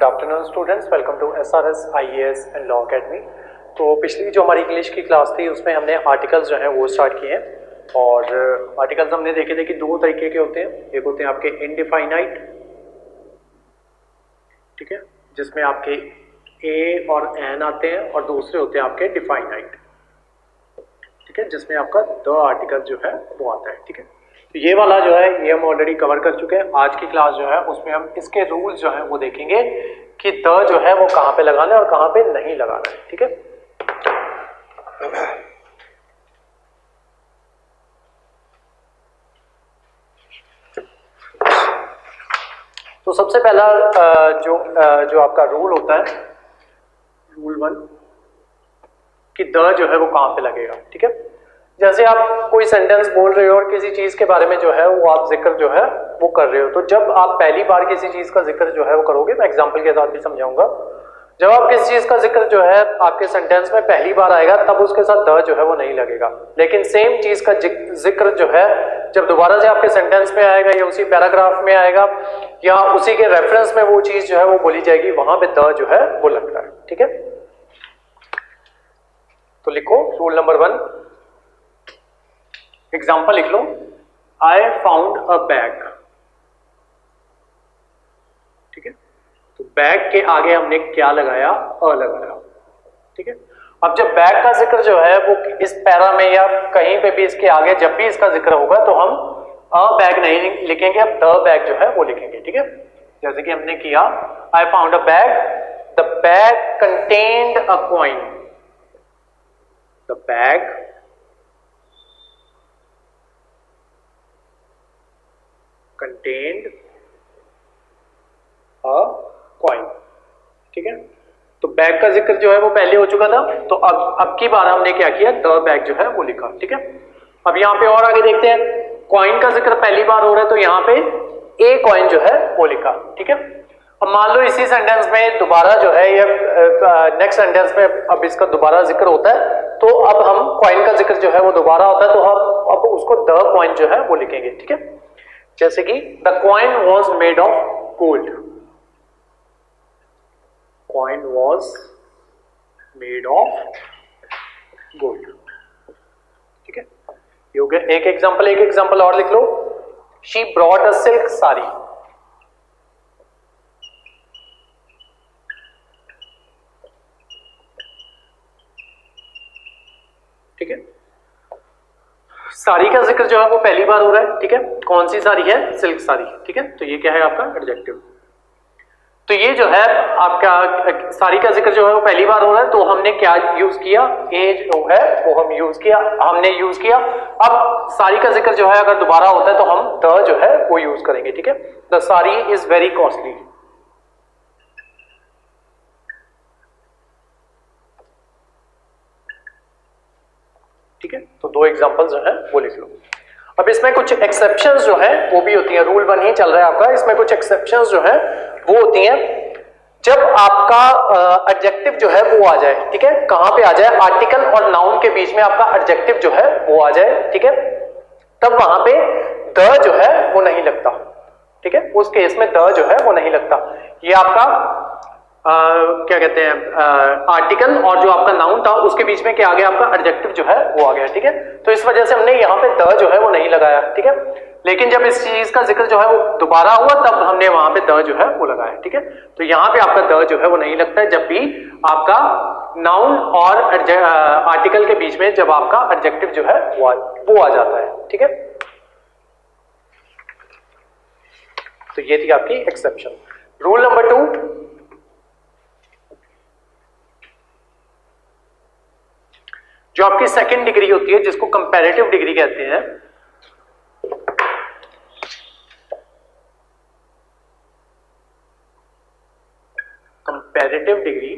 Good afternoon students, welcome to SRS IAS and law academy. तो पिछली जो हमारी इंग्लिश की क्लास थी उसमें हमने आर्टिकल्स जो हैं वो स्टार्ट किए हैं और आर्टिकल्स हमने देखे थे कि दो तरीके के होते हैं। एक होते हैं आपके इनडिफाइनाइट, ठीक है, जिसमें आपके ए और एन आते हैं, और दूसरे होते हैं आपके डिफाइनाइट, ठीक है, जिसमें आपका द आर्टिकल जो है वो आता है। ठीक है, तो ये वाला जो है ये हम ऑलरेडी कवर कर चुके हैं। आज की क्लास जो है उसमें हम इसके रूल्स जो है वो देखेंगे कि द जो है वो कहां पे लगाना है और कहां पे नहीं लगाना है। ठीक है, तो सबसे पहला जो आपका रूल होता है, रूल 1, कि द जो है वो कहां पे लगेगा। ठीक है, जैसे आप कोई सेंटेंस बोल रहे हो और किसी चीज के बारे में जो है वो आप जिक्र जो है वो कर रहे हो, तो जब आप पहली बार किसी चीज का जिक्र जो है वो करोगे, मैं एग्जांपल के साथ भी समझाऊंगा, जब आप किसी चीज का जिक्र जो है आपके सेंटेंस में पहली बार आएगा तब उसके साथ द जो है वो नहीं लगेगा। लेकिन सेम चीज का जिक्र जो है जब दोबारा से आपके सेंटेंस में आएगा या उसी पैराग्राफ में आएगा या उसी के रेफरेंस में वो चीज जो है वो बोली जाएगी, वहां पे द जो है वो लगता है। ठीक है, तो लिखो रूल नंबर 1, एग्जाम्पल लिख लो, आई फाउंड अ बैग। ठीक है, तो बैग के आगे हमने क्या लगाया, अ लगाया। ठीक है, अब जब बैग का जिक्र जो है वो इस पैरा में या कहीं पे भी इसके आगे जब भी इसका जिक्र होगा तो हम अ बैग नहीं लिखेंगे, अब द बैग जो है वो लिखेंगे। ठीक है, जैसे कि हमने किया, I found a bag, the bag contained a coin, the bag contained a coin. ठीक है, तो बैग का जिक्र जो है वो पहले हो चुका था, तो अब की बार हमने क्या किया, द बैग जो है वो लिखा। ठीक है, अब यहाँ पे और आगे देखते हैं, कॉइन का जिक्र पहली बार हो रहा है तो यहाँ पे ए कॉइन जो है वो लिखा। ठीक है, अब मान लो इसी सेंटेंस में दोबारा जो है या नेक्स्ट सेंटेंस में अब इसका दोबारा जिक्र होता है, तो अब हम कॉइन का जिक्र जो है वो दोबारा होता है तो हम अब उसको द कॉइन जो है वो लिखेंगे। ठीक है, जैसे कि the coin was made of gold, coin was made of gold. ठीक है, ये हो गया एक एग्जांपल और लिख लो, she brought a silk sari. ठीक है, साड़ी का जिक्र जो है वो पहली बार हो रहा है। ठीक है, कौन सी साड़ी है, सिल्क साड़ी। ठीक है, तो ये क्या है आपका एडजेक्टिव। तो ये जो है आपका साड़ी का जिक्र जो है वो पहली बार हो रहा है, तो हमने क्या यूज किया, ए जो है वो हमने यूज किया। अब साड़ी का जिक्र जो है अगर दोबारा होता है तो हम द जो है वो यूज करेंगे। ठीक है, the sari is very costly. ठीक है, तो दो एग्जांपल जो है वो लिख लो। अब इसमें कुछ एक्सेप्शंस जो है वो भी होती हैं, रूल 1 ही चल रहा है आपका, इसमें कुछ एक्सेप्शंस जो है वो होती हैं जब आपका एडजेक्टिव जो है वो आ जाए। ठीक है, कहां पे आ जाए, आर्टिकल और नाउन के बीच में आपका एडजेक्टिव जो है वो आ जाए। ठीक है, तब वहां पे द जो है वो नहीं लगता। ठीक है, उस केस में द जो है वो नहीं लगता। ये आपका क्या कहते हैं, आर्टिकल और जो आपका नाउन था उसके बीच में क्या आ गया, आपका एडजेक्टिव जो है वो आ गया। ठीक है, तो इस वजह से हमने यहाँ पे द जो है वो नहीं लगाया। ठीक है, लेकिन जब इस चीज का जिक्र जो है वो दोबारा हुआ तब हमने वहां पे द जो है वो लगाया। ठीक है, तो यहाँ पे आपका द जो है वो नहीं लगता है जब भी आपका नाउन और आर्टिकल के बीच में जब आपका एडजेक्टिव जो है वो आ जाता है। ठीक है, तो ये थी आपकी एक्सेप्शन। रूल नंबर 2, जो आपकी सेकंड डिग्री होती है जिसको कंपैरेटिव डिग्री कहते हैं, कंपैरेटिव डिग्री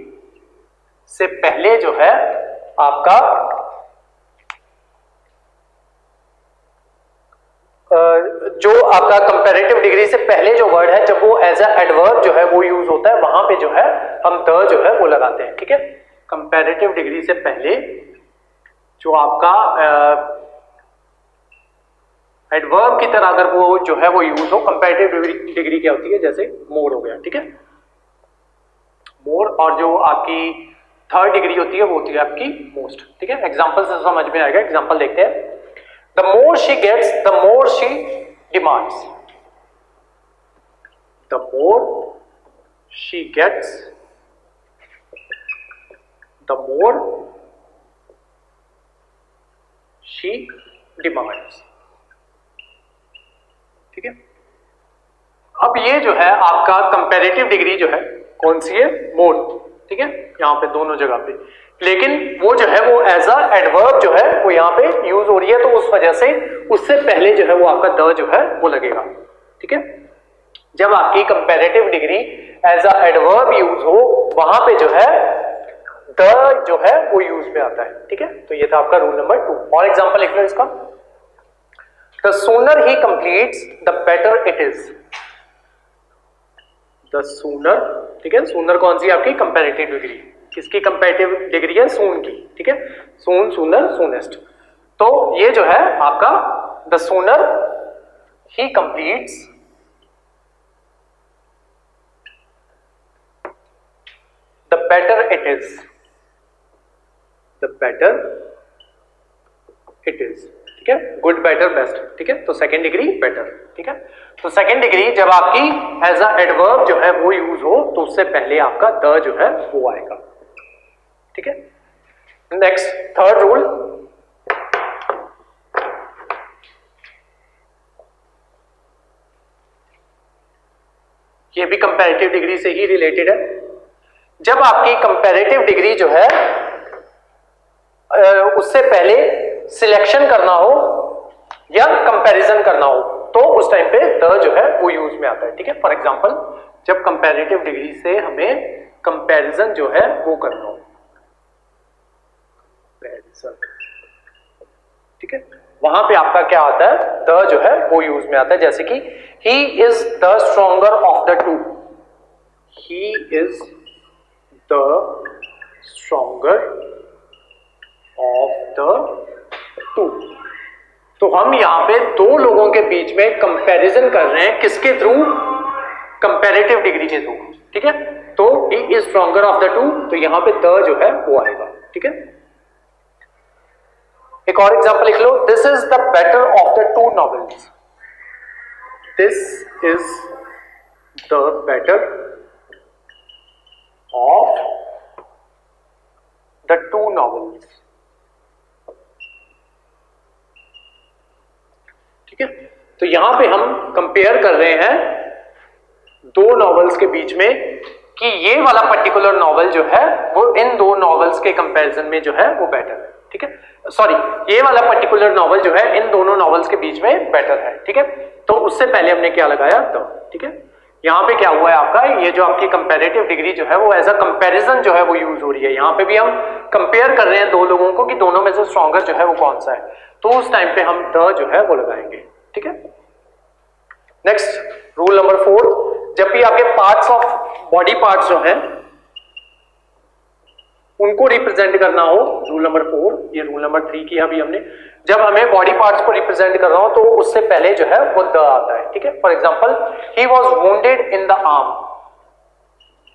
से पहले जो है आपका जो आपका कंपैरेटिव डिग्री से पहले जो वर्ड है जब वो एज अ एडवर्ब जो है वो यूज होता है, वहां पे जो है हम द जो है वो लगाते हैं। ठीक है, कंपैरेटिव डिग्री से पहले जो आपका एडवर्ब की तरह अगर वो जो है वो यूज हो, कंपैरेटिव डिग्री क्या होती है, जैसे मोर हो गया। ठीक है, मोर, और जो आपकी थर्ड डिग्री होती है वो होती है आपकी मोस्ट। ठीक है, एग्जांपल से समझ में आएगा। एग्जांपल देखते हैं। The more she gets the more she demands. The more she gets the more she demands. ठीक है, अब ये जो है आपका कंपैरेटिव डिग्री जो है कौन सी है? मोर। ठीक है, यहां पे दोनों जगह पे, लेकिन वो जो है वो एज अ एडवर्ब जो है वो यहां पे यूज हो रही है, तो उस वजह से उससे पहले जो है वो आपका द जो है वो लगेगा। ठीक है, जब आपकी comparative degree as a adverb use हो वहां पे जो है द जो है वो यूज में आता है। ठीक है, तो ये था आपका रूल नंबर 2। और एग्जांपल लिख लो इसका। The sooner he completes the better it is. The sooner, ठीक है, सूनर कौन सी आपकी? Comparative degree. किसकी कंपैरेटिव डिग्री है? सून की। ठीक है, सून, सूनर, सूनेस्ट। तो ये जो है आपका the sooner he completes the better it is. The better it is. ठीक है, गुड, बेटर, बेस्ट। ठीक है, तो सेकेंड डिग्री बेटर। ठीक है, तो सेकेंड डिग्री जब आपकी एज अ एडवर्ब जो है वो यूज हो तो उससे पहले आपका द जो है वो आएगा। ठीक है, नेक्स्ट थर्ड रूल। ये भी कंपैरेटिव डिग्री से ही रिलेटेड है। जब आपकी कंपैरेटिव डिग्री जो है उससे पहले सिलेक्शन करना हो या कंपैरिजन करना हो तो उस टाइम पे द जो है वो यूज में आता है। ठीक है, फॉर एग्जांपल जब कंपैरेटिव डिग्री से हमें कंपैरिजन जो है वो करना हो, ठीक है, वहां पे आपका क्या आता है? द जो है वो यूज में आता है। जैसे कि ही is the stronger of the to. He is the stronger of the to. तो हम यहां पे दो लोगों के बीच में कंपैरिजन कर रहे हैं, किसके थ्रू? कंपैरेटिव डिग्री के थ्रू। ठीक है, तो he is stronger of the to, तो यहां पे द जो है वो आएगा। ठीक है, एक और एग्जांपल लिख लो। This is the better of the two novels. This is the better of the two novels. ठीक है, तो यहां पे हम कंपेयर कर रहे हैं दो नॉवेल्स के बीच में कि ये वाला पर्टिकुलर नॉवेल जो है वो इन दो नॉवेल्स के कंपैरिजन में जो है वो बेटर है। ठीक है, सॉरी, ये वाला पर्टिकुलर नॉवेल जो है इन दोनों नॉवेल्स के बीच में बेटर है। ठीक है, तो उससे पहले हमने क्या लगाया? द। ठीक है, यहां पे क्या हुआ है आपका? ये जो आपकी कंपैरेटिव डिग्री जो है वो एज अ कंपैरिजन जो है वो यूज हो रही है। यहां पे भी हम कंपेयर कर रहे हैं दो लोगों को कि दोनों में से स्ट्रॉन्गर जो है वो कौन सा है, तो उस टाइम पे हम द जो है वो लगाएंगे। ठीक है, नेक्स्ट रूल नंबर 4। जब भी आपके पार्ट्स ऑफ बॉडी पार्ट्स जो हैं उनको रिप्रेजेंट करना हो, रूल नंबर 4, ये रूल नंबर 3 किया अभी हमने। जब हमें बॉडी पार्ट्स को रिप्रेजेंट करना हो तो उससे पहले जो है वो द आता है। ठीक है, for example he was wounded in the arm.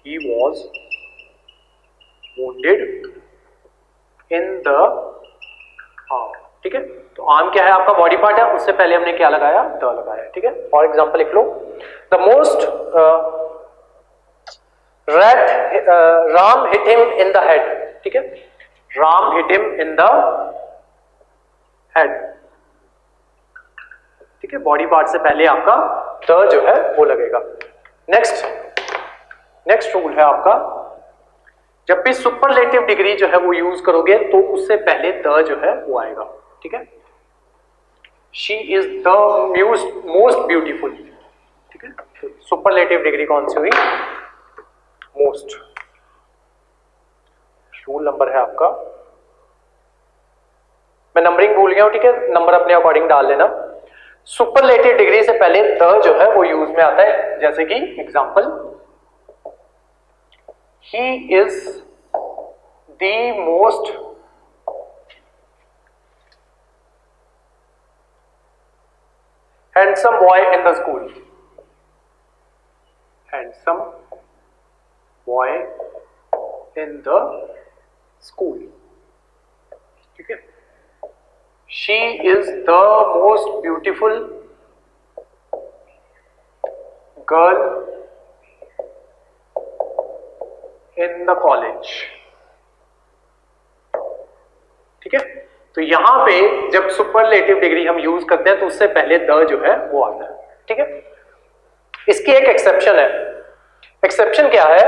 He was wounded in the arm. ठीक है, तो आर्म क्या है? आपका बॉडी पार्ट है, उससे पहले हमने क्या लगाया? द लगाया। ठीक है, फॉर एग्जांपल लिख लो। The most Ram hit him in the head. ठीक है, Ram hit him in the head. ठीक है, बॉडी पार्ट से पहले आपका द जो है वो लगेगा। नेक्स्ट रूल है आपका, जब भी सुपरलेटिव डिग्री जो है वो यूज करोगे तो उससे पहले द जो है वो आएगा। ठीक है, she is the most beautiful. ठीक है, सुपरलेटिव डिग्री कौन सी हुई? मोस्ट। रूल नंबर है आपका, मैं नंबरिंग भूल गया हूं। ठीक है, नंबर अपने अकॉर्डिंग डाल लेना। सुपरलेटिव डिग्री से पहले द जो है वो यूज में आता है। जैसे कि example, he is the most handsome boy in the school. Handsome boy in the school, ठीक है। She is the most beautiful girl in the college, ठीक है। तो यहां पे जब सुपरलेटिव डिग्री हम यूज करते हैं तो उससे पहले द जो है वो आता है, ठीक है। इसकी एक एक्सेप्शन है। एक्सेप्शन क्या है?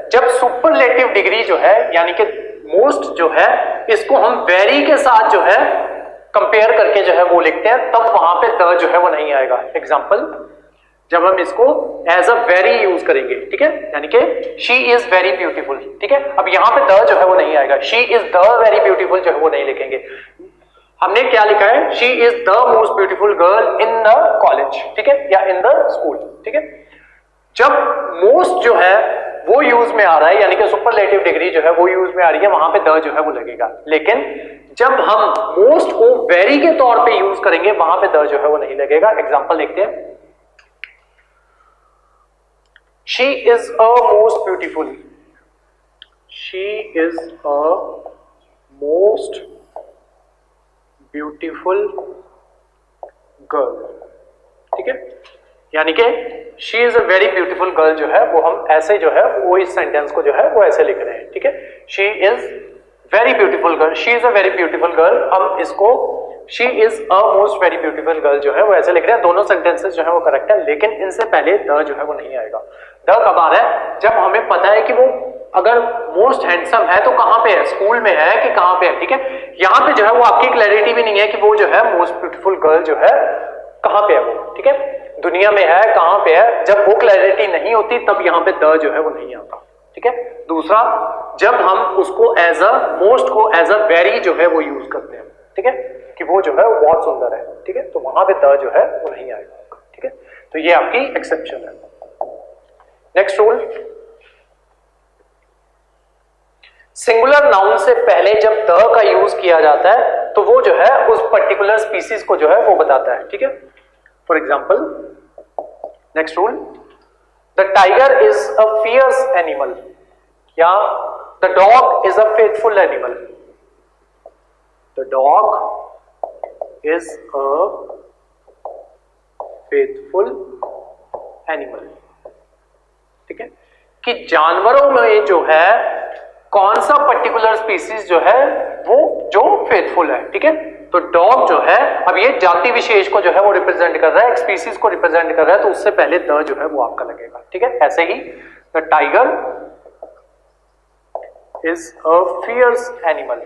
जब सुपरलेटिव डिग्री जो है यानी कि मोस्ट जो है इसको हम वेरी के साथ जो है कंपेयर करके जो है वो लिखते हैं, तब वहां पे द जो है वो नहीं आएगा। एग्जांपल, जब हम इसको एज अ वेरी यूज करेंगे, ठीक है, यानी कि शी इज वेरी ब्यूटीफुल, ठीक है। अब यहां पे द जो है वो नहीं आएगा, she is the very beautiful जो है वो नहीं लिखेंगे। हमने क्या लिखा है? She is the most beautiful girl in the college, ठीक है, या इन द स्कूल, ठीक है। जब मोस्ट जो है वो यूज में आ रहा है यानी कि सुपरलेटिव डिग्री जो है वो यूज में आ रही है, वहां पे द जो है वो लगेगा। लेकिन जब हम मोस्ट को वेरी के तौर पे यूज करेंगे वहां पे द जो है वो नहीं लगेगा। एग्जांपल देखते हैं, she is a most beautiful, she is a most beautiful girl, ठीक है। यानी कि she is a very beautiful girl जो है वो हम ऐसे जो है वो इस सेंटेंस को जो है वो ऐसे लिख रहे हैं, ठीक है। She is very beautiful girl, she is a very beautiful girl, हम इसको she is a most very beautiful girl जो है वो ऐसे लिख रहे हैं। दोनों सेंटेंसेस जो है वो करेक्ट है, लेकिन इनसे पहले द जो है वो नहीं आएगा। द कब आ रहा है? जब हमें पता है कि वो अगर मोस्ट हैंडसम है तो कहां पे है, स्कूल में है कि कहां पे है, ठीक है। यहां पे जो है वो आपकी क्लैरिटी भी नहीं है कि वो जो है मोस्ट ब्यूटीफुल गर्ल जो है कहां पे है वो, ठीक है, दुनिया में है कहां पे है। जब वो क्लैरिटी नहीं होती तब यहां पे द जो है वो नहीं आता, ठीक है। दूसरा, जब हम उसको एज अ मोस्ट को एज अ वेरी जो है वो यूज करते हैं, ठीक है, कि वो जो है वो बहुत सुंदर है, ठीक है, तो वहां पे द जो है वो नहीं आएगा, ठीक है। तो ये आपकी एक्सेप्शन है। नेक्स्ट रूल, सिंगुलर नाउन से पहले जब द का यूज किया जाता है तो वो जो है उस पर्टिकुलर स्पीसीज को जो है वो बताता है, ठीक है। For example, next rule, the tiger is a fierce animal, या the dog is a faithful animal, the dog is a faithful animal, ठीक है। कि जानवरों में जो है कौन सा पर्टिकुलर स्पीसीज जो है वो जो फेथफुल है, ठीक है। तो डॉग जो है, अब ये जाति विशेष को जो है वो रिप्रेजेंट कर रहा है, एक स्पीसीज को रिप्रेजेंट कर रहा है, तो उससे पहले द जो है वो आपका लगेगा, ठीक है। ऐसे ही the tiger is a fierce animal,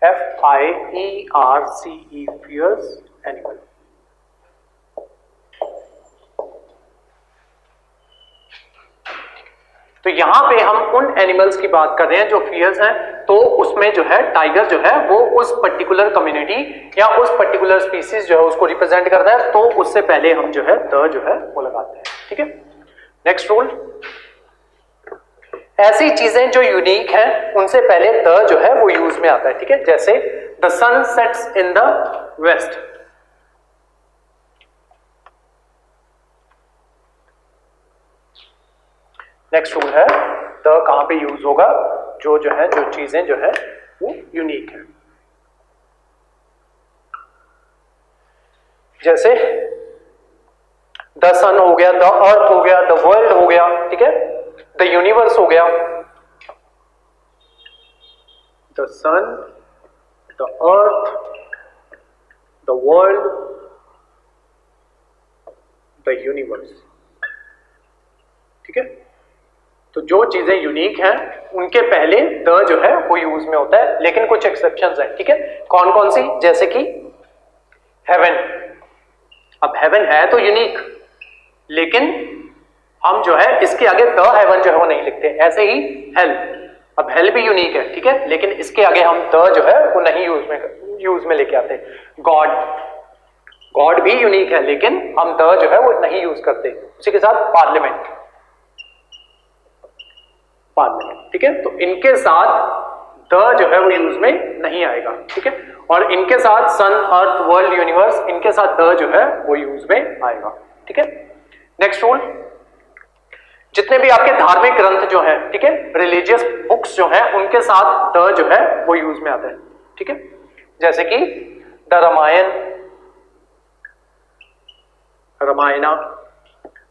FIERCE, fierce animal. तो यहां पे हम उन एनिमल्स की बात कर रहे हैं जो फियर्स हैं, तो उसमें जो है टाइगर जो है वो उस पर्टिकुलर कम्युनिटी या उस पर्टिकुलर स्पीसीज जो है उसको रिप्रेजेंट करता है, तो उससे पहले हम जो है द जो है वो लगाते हैं, ठीक है। नेक्स्ट रूल, ऐसी चीजें जो यूनिक हैं उनसे पहले द जो है वो यूज में आता है, ठीक है। जैसे the sun sets in the west, next rule है द कहां पे यूज होगा, जो चीजें जो है वो यूनिक है। जैसे द सन हो गया, द अर्थ हो गया, द वर्ल्ड हो गया, ठीक है, द यूनिवर्स हो गया। The sun, the earth, the world, the universe, ठीक है। तो जो चीजें यूनिक हैं उनके पहले द जो है वो यूज में होता है, लेकिन कुछ एक्सेप्शंस हैं, ठीक है। कौन कौन सी? जैसे कि हेवन, अब हेवन है तो यूनिक, लेकिन हम जो है इसके आगे द हेवन जो है वो नहीं लिखते। ऐसे ही हेल, अब हेल भी यूनिक है, ठीक है, लेकिन इसके आगे हम द जो है वो नहीं यूज में लेके आते। गॉड, गॉड भी यूनिक है लेकिन हम द जो है वो नहीं यूज करते। उसी के साथ पार्लियामेंट, पार्लियामेंट, ठीक है, तो इनके साथ द जो है वो यूज में नहीं आएगा, ठीक है। और इनके साथ सन, अर्थ, वर्ल्ड, यूनिवर्स, इनके साथ द जो है वो यूज में आएगा, ठीक है। नेक्स्ट रूल, जितने भी आपके धार्मिक ग्रंथ जो हैं, ठीक है, रिलीजियस बुक्स जो हैं, उनके साथ द जो है वो यूज में आता है, ठीक है, जैसे कि द रामायण, रामायणा,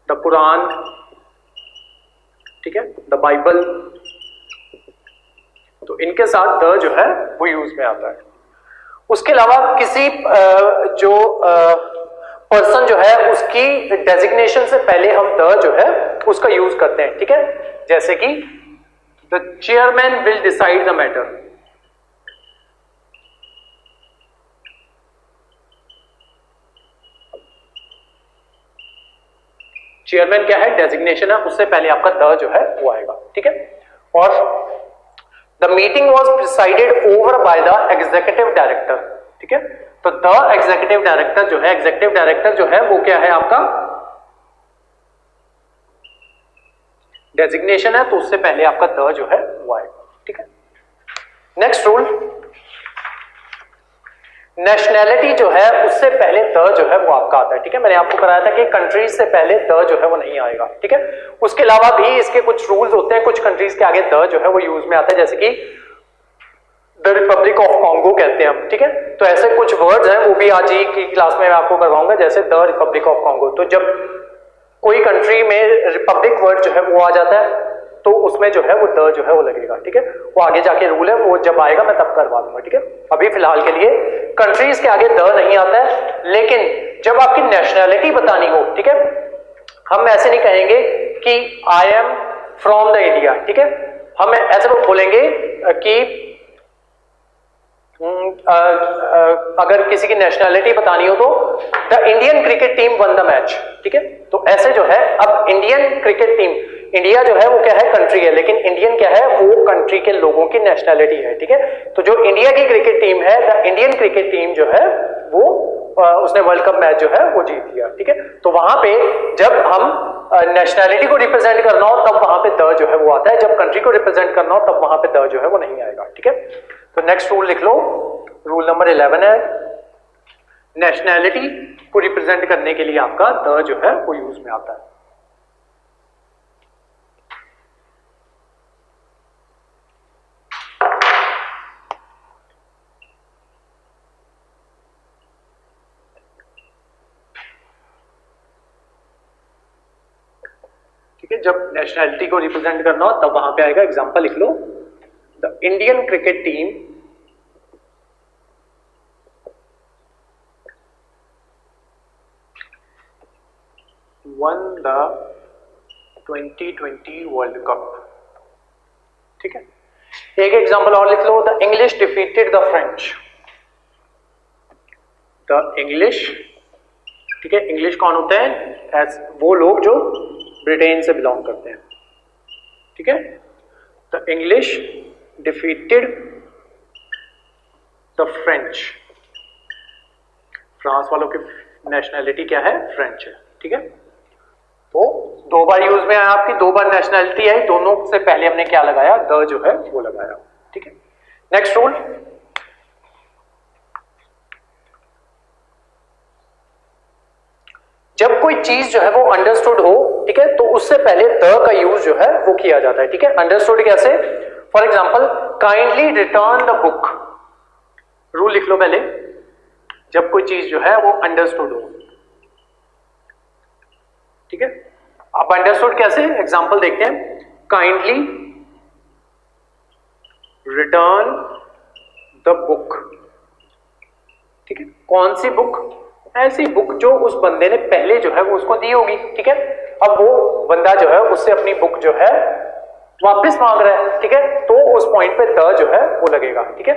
द पुराण, ठीक है, द बाइबल, तो इनके साथ द जो है वो यूज में आता है। उसके अलावा किसी जो पर्सन जो है उसकी डेजिग्नेशन से पहले हम द जो है उसका यूज करते हैं, ठीक है, जैसे कि the chairman will decide the matter, chairman क्या है, डेजिग्नेशन है, उससे पहले आपका द जो है वो आएगा, ठीक है। और the meeting was presided over by the executive director, ठीक है, तो द एग्जीक्यूटिव डायरेक्टर जो है, एग्जीक्यूटिव डायरेक्टर जो है वो क्या है आपका डेजिग्नेशन है, तो उससे पहले आपका द जो है वो आएगा, ठीक है। नेक्स्ट रूल, नेशनैलिटी जो है उससे पहले द जो है वो आपका आता है, ठीक है, मैंने आपको कराया था कि कंट्रीज से पहले द जो है वो नहीं आएगा, ठीक है। उसके अलावा भी इसके कुछ रूल्स होते हैं, कुछ कंट्रीज के आगे द जो है वो यूज में आता है, जैसे कि द रिपब्लिक ऑफ कॉन्गो कहते हैं हम, ठीक है, तो ऐसे कुछ वर्ड्स हैं, वो भी आज ही की क्लास में मैं आपको करवाऊंगा, जैसे द रिपब्लिक ऑफ कॉन्गो, तो जब कोई कंट्री में रिपब्लिक वर्ड जो है वो आ जाता है तो उसमें जो है वो द जो है वो लगेगा, ठीक है, वो आगे जाके रूल है, वो जब आएगा मैं तब करवा दूंगा, ठीक है। अभी फिलहाल के लिए कंट्रीज के आगे द नहीं आता है, लेकिन जब आपकी नेशनैलिटी बतानी हो, ठीक है, हम ऐसे नहीं कहेंगे कि I am from the India, ठीक है, हम ऐसे बोलेंगे कि अगर किसी की नेशनैलिटी बतानी हो तो the Indian cricket team won the match, ठीक है, तो ऐसे जो है, अब इंडियन क्रिकेट टीम, इंडिया जो है वो क्या है, कंट्री है, लेकिन इंडियन क्या है, वो कंट्री के लोगों की नेशनैलिटी है, ठीक है, तो जो इंडिया की क्रिकेट टीम है, द इंडियन क्रिकेट टीम जो है वो उसने वर्ल्ड कप मैच जो है वो जीत लिया, ठीक है, तो वहां पे जब हम नेशनैलिटी को रिप्रेजेंट करना हो तब वहां पे द जो है वो आता है, जब कंट्री को रिप्रेजेंट करना हो तब वहां पे द जो है वो नहीं आएगा, ठीक है। तो नेक्स्ट रूल लिख लो, रूल नंबर 11 है, नेशनैलिटी को रिप्रेजेंट करने के लिए आपका द जो है वो यूज में आता है। ठीक है, जब नेशनैलिटी को रिप्रेजेंट करना हो तब वहां पे आएगा, एग्जांपल लिख लो, the Indian cricket team won the 2020 world cup, ठीक है। एक एग्जांपल और लिख लो, the English defeated the French, the English, ठीक है, इंग्लिश कौन होते हैं, वो लोग जो ब्रिटेन से बिलोंग करते हैं, ठीक है, the English defeated the French, France वालों की नेशनैलिटी क्या है, फ्रेंच है, ठीक है, तो दो बार यूज में आया, आपकी दो बार नेशनैलिटी है, दोनों से पहले हमने क्या लगाया, द जो है वो लगाया, ठीक है। नेक्स्ट रूल, जब कोई चीज जो है वो अंडरस्टूड हो, ठीक है, तो उससे पहले द का यूज जो है वो किया जाता है, ठीक है। अंडरस्टूड कैसे, for example kindly return the book, rule लिख लो पहले, जब कोई चीज जो है वो अंडरस्टूड हो, ठीक है। आप अंडरस्टूड कैसे, एग्जांपल देखते हैं, काइंडली रिटर्न द बुक, ठीक है, कौन सी बुक, ऐसी बुक जो उस बंदे ने पहले जो है वो उसको दी होगी, ठीक है। अब वो बंदा जो है उससे अपनी बुक जो है वापस मांग रहा है, ठीक है, तो उस पॉइंट पे द जो है वो लगेगा, ठीक है,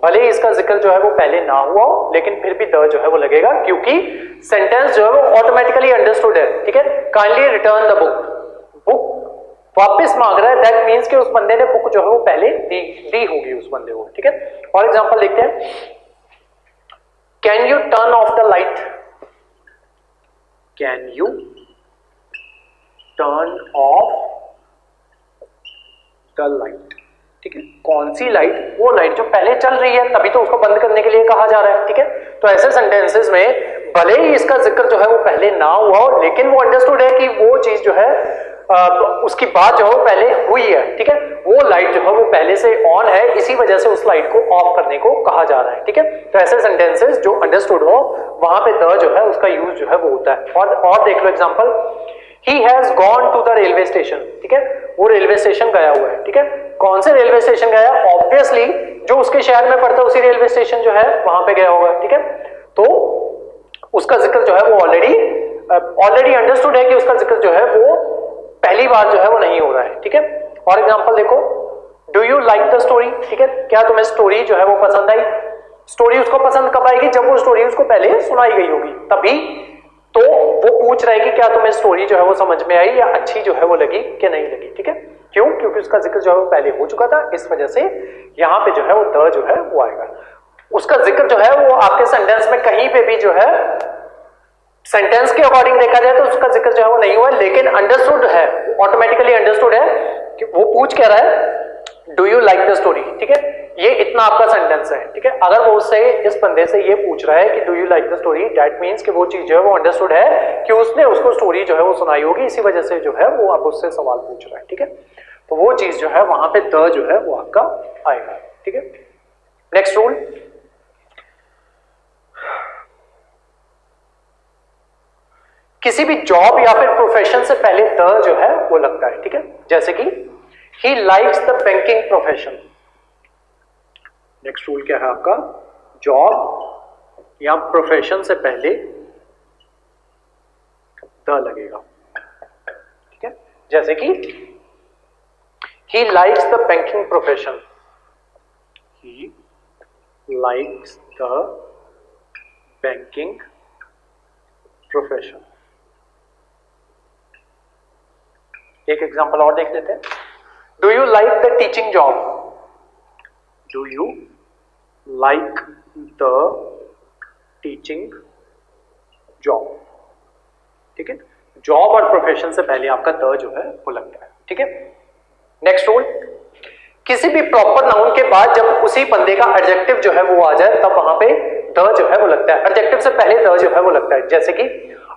भले ही इसका जिक्र जो है वो पहले ना हुआ हो, लेकिन फिर भी द जो है वो लगेगा, क्योंकि सेंटेंस जो है वो ऑटोमेटिकली अंडरस्टूड है, ठीक है। Kindly return the book, book वापस मांग रहा है, दैट मीन्स कि उस बंदे ने बुक जो है वो पहले दी होगी उस बंदे को, ठीक है। और एग्जांपल देखते हैं, can U turn off the light, can U turn off the light, ठीक है, कौन सी लाइट, वो लाइट जो पहले चल रही है, तभी तो उसको बंद करने के लिए कहा जा रहा है, ठीक है। तो ऐसे सेंटेंसेस में भले ही इसका जिक्र जो है वो पहले ना हुआ हो, लेकिन वो अंडरस्टूड है कि वो चीज जो है उसकी बात जो है वो पहले हुई है, ठीक है, वो लाइट जो है वो पहले से ऑन है, इसी वजह से उस लाइट को ऑफ करने को कहा जा रहा है, ठीक है। तो ऐसे सेंटेंसेस जो अंडरस्टूड हो वहां पे द जो है उसका यूज जो है वो होता है। और देख लो example, he has gone to the railway station, ठीक है, वो रेलवे स्टेशन गया हुआ है, ठीक है। कौन से रेलवे स्टेशन गया? ऑब्वियसली जो उसके शहर में पड़ता है उसी रेलवे स्टेशन जो है वहां पे गया होगा, ठीक है। तो उसका जिक्र जो है वो ऑलरेडी अंडरस्टूड है कि उसका जिक्र जो है वो पहली बार जो है वो नहीं हो रहा है, ठीक है। और एग्जांपल देखो, do you like the story, ठीक है, क्या तुम्हें स्टोरी जो है वो पसंद आई? स्टोरी उसको पसंद कब आएगी? जब वो स्टोरी उसको पहले सुनाई गई होगी, तभी तो वो पूछ रहा है कि क्या तुम्हें स्टोरी जो है वो समझ में आई या अच्छी जो है वो लगी कि नहीं लगी, ठीक है। क्यों? क्योंकि उसका जिक्र जो है वो पहले हो चुका था, इस वजह से यहां पे जो है वो द जो है वो आएगा। उसका जिक्र जो है वो आपके सेंटेंस में कहीं पे भी जो है सेंटेंस के अकॉर्डिंग देखा जाए तो उसका जिक्र जो है वो नहीं हुआ, लेकिन अंडरस्टूड है, ऑटोमेटिकली अंडरस्टूड है कि वो पूछ कह रहा है do you like the story, ठीक है। ये इतना आपका सेंटेंस है, ठीक है। अगर वो उससे इस बंदे से ये पूछ रहा है कि do you like the story, that means कि वो चीज जो है वो अंडरस्टूड है कि उसने उसको स्टोरी जो है वो सुनाई होगी, इसी वजह से जो है वो अब उससे सवाल पूछ रहा है, ठीक है। तो वो चीज जो है वहां पे द जो है वो आपका आएगा, ठीक है। नेक्स्ट रूल, किसी भी जॉब या फिर प्रोफेशन से पहले द जो है वो लगता है, ठीक है। जैसे कि he likes the banking profession. Next rule क्या है आपका? जॉब या प्रोफेशन से पहले द लगेगा, ठीक है। जैसे कि he likes the banking profession, he likes the banking profession. एक एग्जांपल और देख लेते हैं, do you like the teaching job, do you like the teaching job, ठीक है। जॉब और प्रोफेशन से पहले आपका द जो है वो लगता है, ठीक है। नेक्स्ट रूल, किसी भी प्रॉपर नाउन के बाद जब उसी बंदे का एडजेक्टिव जो है वो आ जाए तब वहां पे द जो है वो लगता है। एडजेक्टिव से पहले द जो है वो लगता है, जैसे कि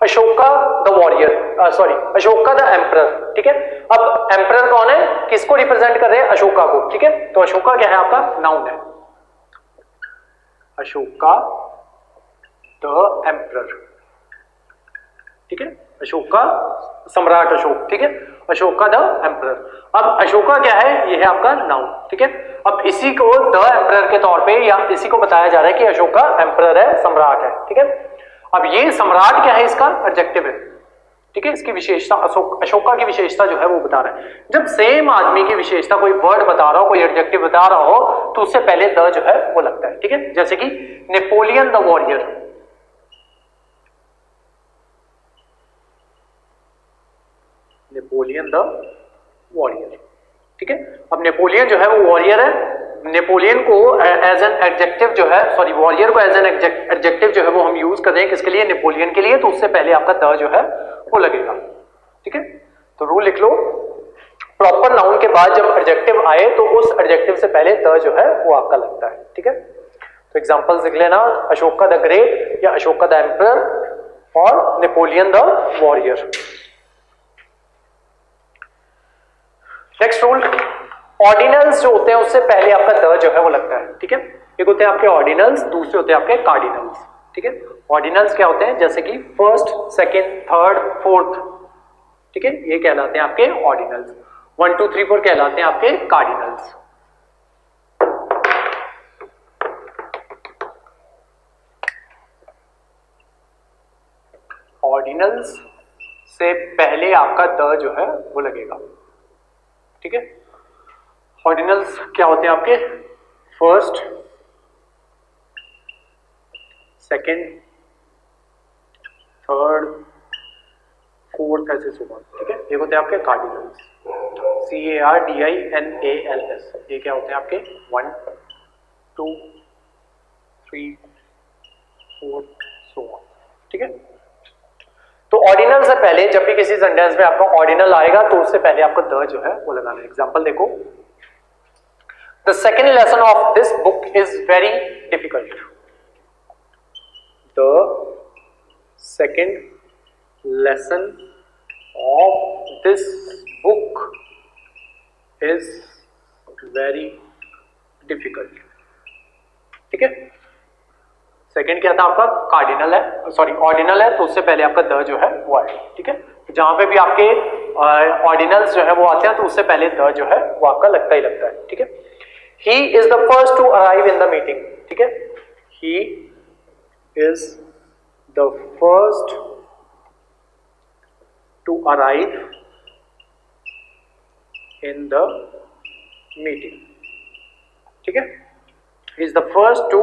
Ashoka the warrior, Ashoka the emperor, ठीक है। अब एम्परर कौन है? किसको रिप्रेजेंट कर रहे हैं? अशोका को, ठीक है। तो अशोका क्या है आपका? नाउन है, अशोका द एम्परर, ठीक है। अशोका सम्राट अशोक, ठीक है, अशोका द एम्परर। अब अशोका क्या है? ये है आपका नाउन, ठीक है। अब इसी को द एम्परर के तौर पे या इसी को बताया जा रहा है कि अशोका एम्परर है, सम्राट है, ठीक है। अब ये सम्राट क्या है? इसका एडजेक्टिव है, ठीक है। इसकी विशेषता अशोका की विशेषता जो है वो बता रहा है। जब सेम आदमी की विशेषता कोई वर्ड बता रहा हो, कोई एडजेक्टिव बता रहा हो, तो उससे पहले द जो है वो लगता है, ठीक है। जैसे कि Napoleon the warrior, Napoleon the warrior, ठीक है। अब नेपोलियन जो है वो वॉरियर है, नेपोलियन को एज एन एडजेक्टिव जो है, सॉरी वॉरियर को एज एन एडजेक्टिव जो है वो हम यूज कर रहे हैं किसके लिए? नेपोलियन के लिए। तो उससे पहले आपका द जो है वो लगेगा, ठीक है। तो रूल लिख लो, प्रॉपर नाउन के बाद जब एडजेक्टिव आए तो उस एडजेक्टिव से पहले द जो है वो आपका लगता है, ठीक है। तो एग्जांपल्स लिख लेना, अशोका द ग्रेट या अशोका द एम्परर और Napoleon the warrior. Next rule, ordinals जो होते हैं उससे पहले आपका द जो है वो लगता है, ठीक है। एक होते हैं आपके ऑर्डिनल्स, दूसरे होते हैं आपके कार्डिनल्स, ठीक है। ऑर्डिनल्स क्या होते हैं? जैसे कि फर्स्ट, सेकंड, थर्ड, फोर्थ, ठीक है, ये कहलाते हैं आपके ऑर्डिनल्स। 1 2 3 4 कहलाते हैं आपके कार्डिनल्स। ऑर्डिनल्स से पहले आपका द जो है वो लगेगा, ठीक है। ऑर्डिनल्स क्या होते हैं आपके? फर्स्ट, सेकंड, थर्ड, फोर्थ, ऐसे सुबह, ठीक है। ये होते हैं आपके कार्डिनल्स, CARDINALS। ये क्या होते हैं आपके? 1 2 3 4 सो ऑन, ठीक है। तो ऑर्डिनल से पहले जब भी किसी सेंटेंस में आपका ऑर्डिनल आएगा तो उससे पहले आपको द जो है वो लगाना है। एग्जांपल देखो, the second lesson of this book is very difficult, the second lesson of this book is very difficult. ठीक है, सेकंड क्या था आपका, कार्डिनल है, सॉरी ऑर्डिनल है, तो उससे पहले आपका द जो है वो आएगा। ठीक है, जहां पे भी आपके ऑर्डिनल्स जो है वो आते हैं तो उससे पहले द जो है वो आपका लगता ही लगता है। ठीक है, he is the first to arrive in the meeting. ठीक है, he is the first to arrive in the meeting. ठीक है, is the first to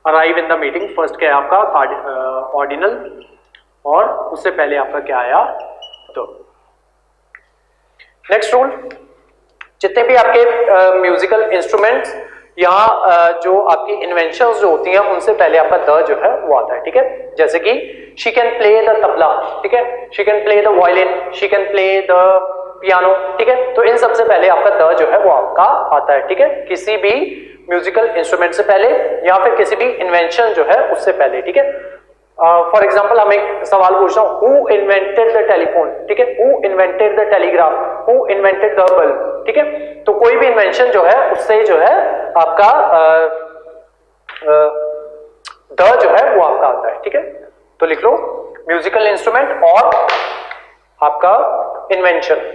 arrive in the meeting. First क्या है आपका ऑर्डिनल, और उससे पहले आपका क्या आया, तो नेक्स्ट रूल, जितने भी आपके म्यूजिकल इंस्ट्रूमेंट्स या जो आपकी इन्वेंशंस जो होती हैं उनसे पहले आपका द जो है वो आता है। ठीक है, जैसे कि she can play the tabla. ठीक है, she can play the violin, she can play the piano. ठीक है, तो इन सबसे पहले आपका द जो है वो आपका आता है। ठीक है, किसी भी म्यूजिकल इंस्ट्रूमेंट से पहले या फिर किसी भी इन्वेंशन जो है उससे पहले। ठीक है, फॉर एग्जाम्पल हम एक सवाल पूछ रहा हूं, हु इन्वेंटेड द टेलीफोन। ठीक है, who invented the telegraph, who invented the bulb. ठीक है, तो कोई भी इन्वेंशन जो है उससे जो है आपका द जो है वो आपका आता है। ठीक है, तो लिख लो म्यूजिकल इंस्ट्रूमेंट और आपका इन्वेंशन,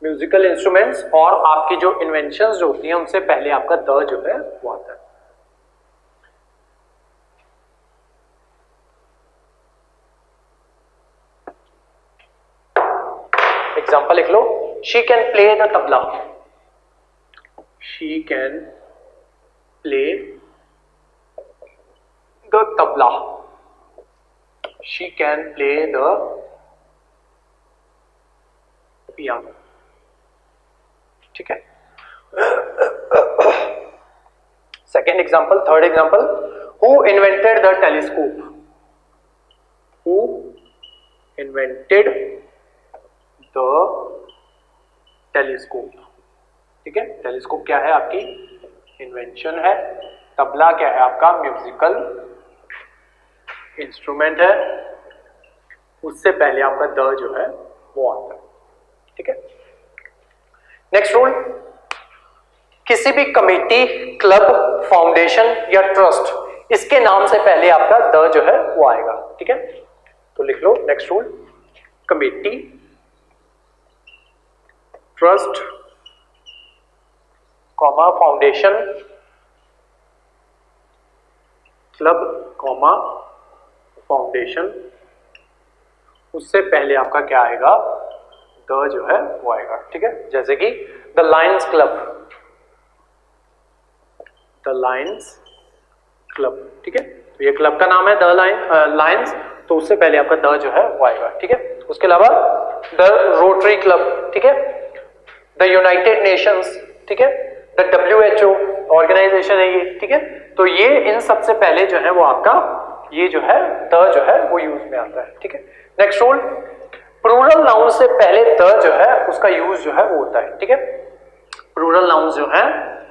म्यूजिकल इंस्ट्रूमेंट्स और आपकी जो इन्वेंशंस जो होती हैं उनसे पहले आपका द जो है वो आता है। एग्जाम्पल लिख लो, she can play the tabla, she can play the tabla, she can play the piano. ठीक है, second example, third example, who invented the telescope, who invented the telescope. ठीक है, टेलीस्कोप क्या है आपकी इन्वेंशन है, तबला क्या है आपका म्यूजिकल इंस्ट्रूमेंट है, उससे पहले आपका द जो है वो आता है। ठीक है, नेक्स्ट रूल, किसी भी कमेटी, क्लब, फाउंडेशन या ट्रस्ट, इसके नाम से पहले आपका द जो है वो आएगा। ठीक है, तो लिख लो next rule, committee, trust, comma foundation, club, comma foundation, उससे पहले आपका क्या आएगा, द जो है वो आएगा। ठीक है, जैसे कि the Lions club, the Lions club. ठीक है, तो ये क्लब का नाम है द लायंस, तो उससे पहले आपका द जो है वो आएगा। ठीक है, उसके अलावा द रोटरी क्लब। ठीक है, द यूनाइटेड नेशंस। ठीक है, द WHO ऑर्गेनाइजेशन है ये। ठीक है, तो ये इन सबसे पहले जो है वो आपका ये जो है द जो है वो यूज में आता है। ठीक है, नेक्स्ट रूल, प्लूरल नाउन से पहले द जो है उसका यूज जो है वो होता है। ठीक है, प्लूरल नाउन जो है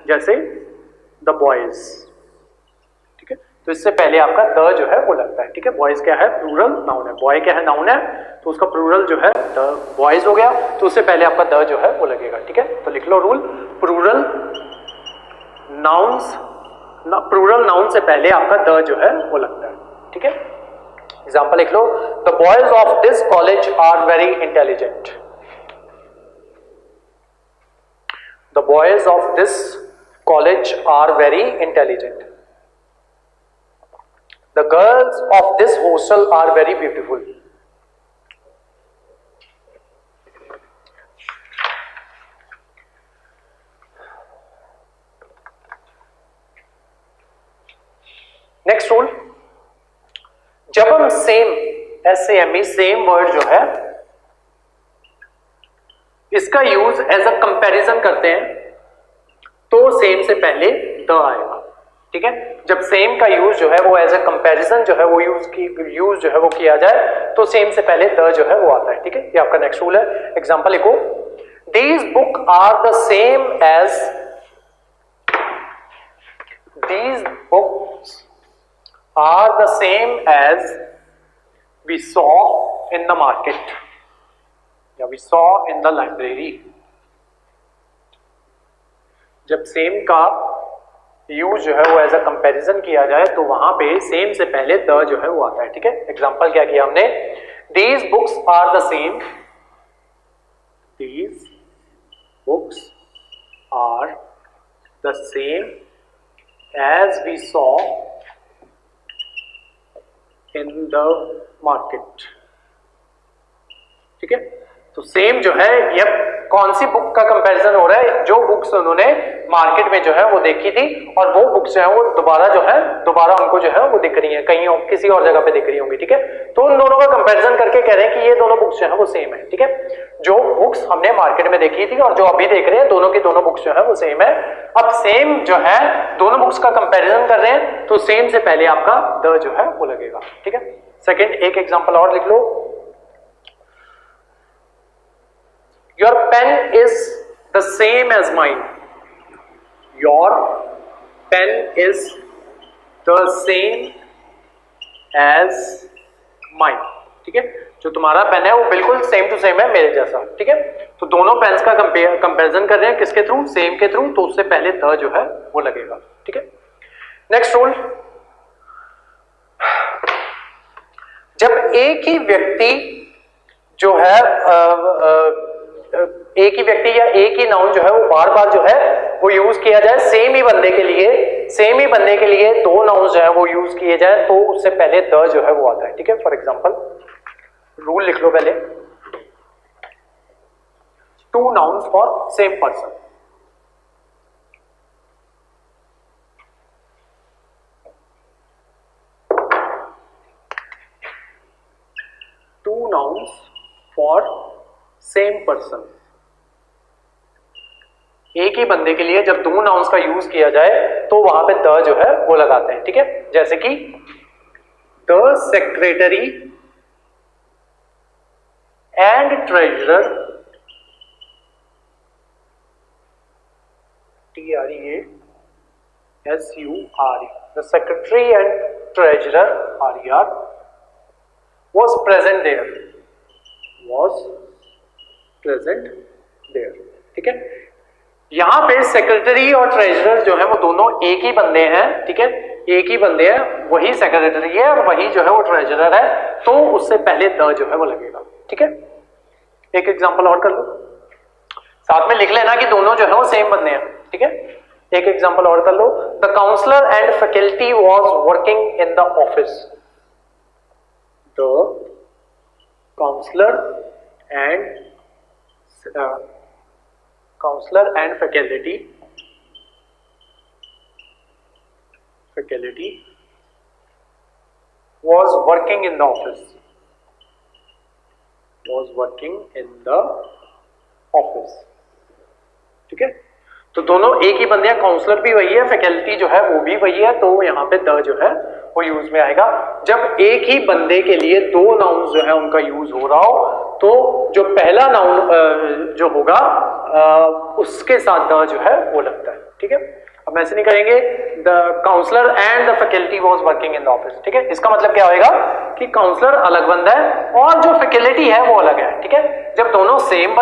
जैसे द बॉयज। ठीक है, तो इससे पहले आपका द जो है वो लगता है। ठीक है, बॉयज क्या है, प्लूरल नाउन है, बॉय क्या है, नाउन है, तो उसका प्लूरल जो है द बॉयज हो गया, तो उससे पहले आपका द जो है वो लगेगा। ठीक है, तो लिख लो rule, plural nouns, plural noun से पहले आपका द जो है वो लगता है। ठीक है, एग्जाम्पल लिख लो, the boys of this college are very intelligent, the boys of this college are very intelligent, the girls of this hostel are very beautiful. Next rule, जब हम सेम, SAME, सेम वर्ड जो है इसका use as a comparison करते हैं तो same से पहले द आएगा। ठीक है, जब सेम का यूज जो है वो एज अ कंपैरिजन जो है वो यूज जो है वो किया जाए तो सेम से पहले द जो है वो आता है। ठीक है, ये आपका नेक्स्ट रूल है। एग्जांपल लिखो, these book are the same as, these books are the same as we saw in the market. या we saw in the library. जब सेम का यूज जो है वो एज अ कंपैरिजन किया जाए तो वहां पे सेम से पहले द जो है वो आता है। ठीक है, एग्जांपल क्या किया हमने, these books are the same, these books are the same as we saw in the market. ठीक है, तो सेम जो है ये कौन सी बुक का कंपैरिजन हो रहा है, जो बुक्स उन्होंने मार्केट में जो है वो देखी थी और वो बुक्स जो है वो दोबारा उनको जो है वो दिख रही है कहीं और किसी और जगह पे दिख रही होंगी। ठीक है, तो उन दोनों का कंपैरिजन करके कह रहे हैं कि ये दोनों बुक्स जो है वो सेम है। ठीक है, जो बुक्स हमने मार्केट में देखी थी और जो अभी देख रहे हैं दोनों की दोनों बुक्स जो है वो सेम है। अब सेम जो है दोनों बुक्स का कंपैरिजन कर रहे हैं तो सेम से पहले आपका द जो है वो लगेगा। ठीक है, सेकंड एक एग्जांपल और लिख लो, your pen is the same as mine, your pen is the same as mine। ठीक है, जो तुम्हारा पेन है वो बिल्कुल सेम टू सेम है मेरे जैसा। ठीक है, तो दोनों पेन्स का कंपैरिजन कर रहे हैं किसके थ्रू, सेम के थ्रू, तो उससे पहले द जो है वो लगेगा। ठीक है, नेक्स्ट रूल, जब एक ही व्यक्ति जो है एक ही व्यक्ति या एक ही नाउन जो है वो बार बार जो है वो यूज किया जाए सेम ही बंदे के लिए दो नाउन जो है वो यूज किए जाए तो उससे पहले द जो है वो आता है। ठीक है, फॉर एग्जांपल रूल लिख लो पहले, two nouns for same person, two nouns for same person, एक ही बंदे के लिए जब दो नाउन्स का यूज किया जाए तो वहां पे द जो है वो लगाते हैं। ठीक है, जैसे कि the secretary and treasurer, TREASURE, the secretary and treasurer RER was present there। ठीक है, यहां पे सेक्रेटरी और ट्रेजरर जो है वो दोनों एक ही बंदे हैं। ठीक है, एक ही बंदे हैं, वही सेक्रेटरी है और वही जो है वो ट्रेजरर है, तो उससे पहले द जो है वो लगेगा। ठीक है, एक एग्जांपल और कर लो, साथ में लिख लेना कि दोनों जो है वो सेम बंदे हैं। ठीक है, एक एग्जांपल और कर लो, the counsellor and faculty was working in the office, the counsellor and faculty was working in the office। ठीक है, तो दोनों एक ही बंदे हैं, काउंसलर भी वही है, फैकल्टी जो है वो भी वही है, तो यहाँ पे द जो है वो यूज में आएगा। जब एक ही बंदे के लिए दो नाउन जो है उनका यूज हो रहा हो तो जो पहला नाउन जो होगा उसके साथ द जो है वो लगता है। ठीक है, अब ऐसे नहीं करेंगे the counsellor and the faculty was working in the office. ठीक है, इसका मतलब क्या होगा कि काउंसलर अलग बंदा है और जो फैकल्टी है वो अलग है। ठीक है, जब दोनों सेम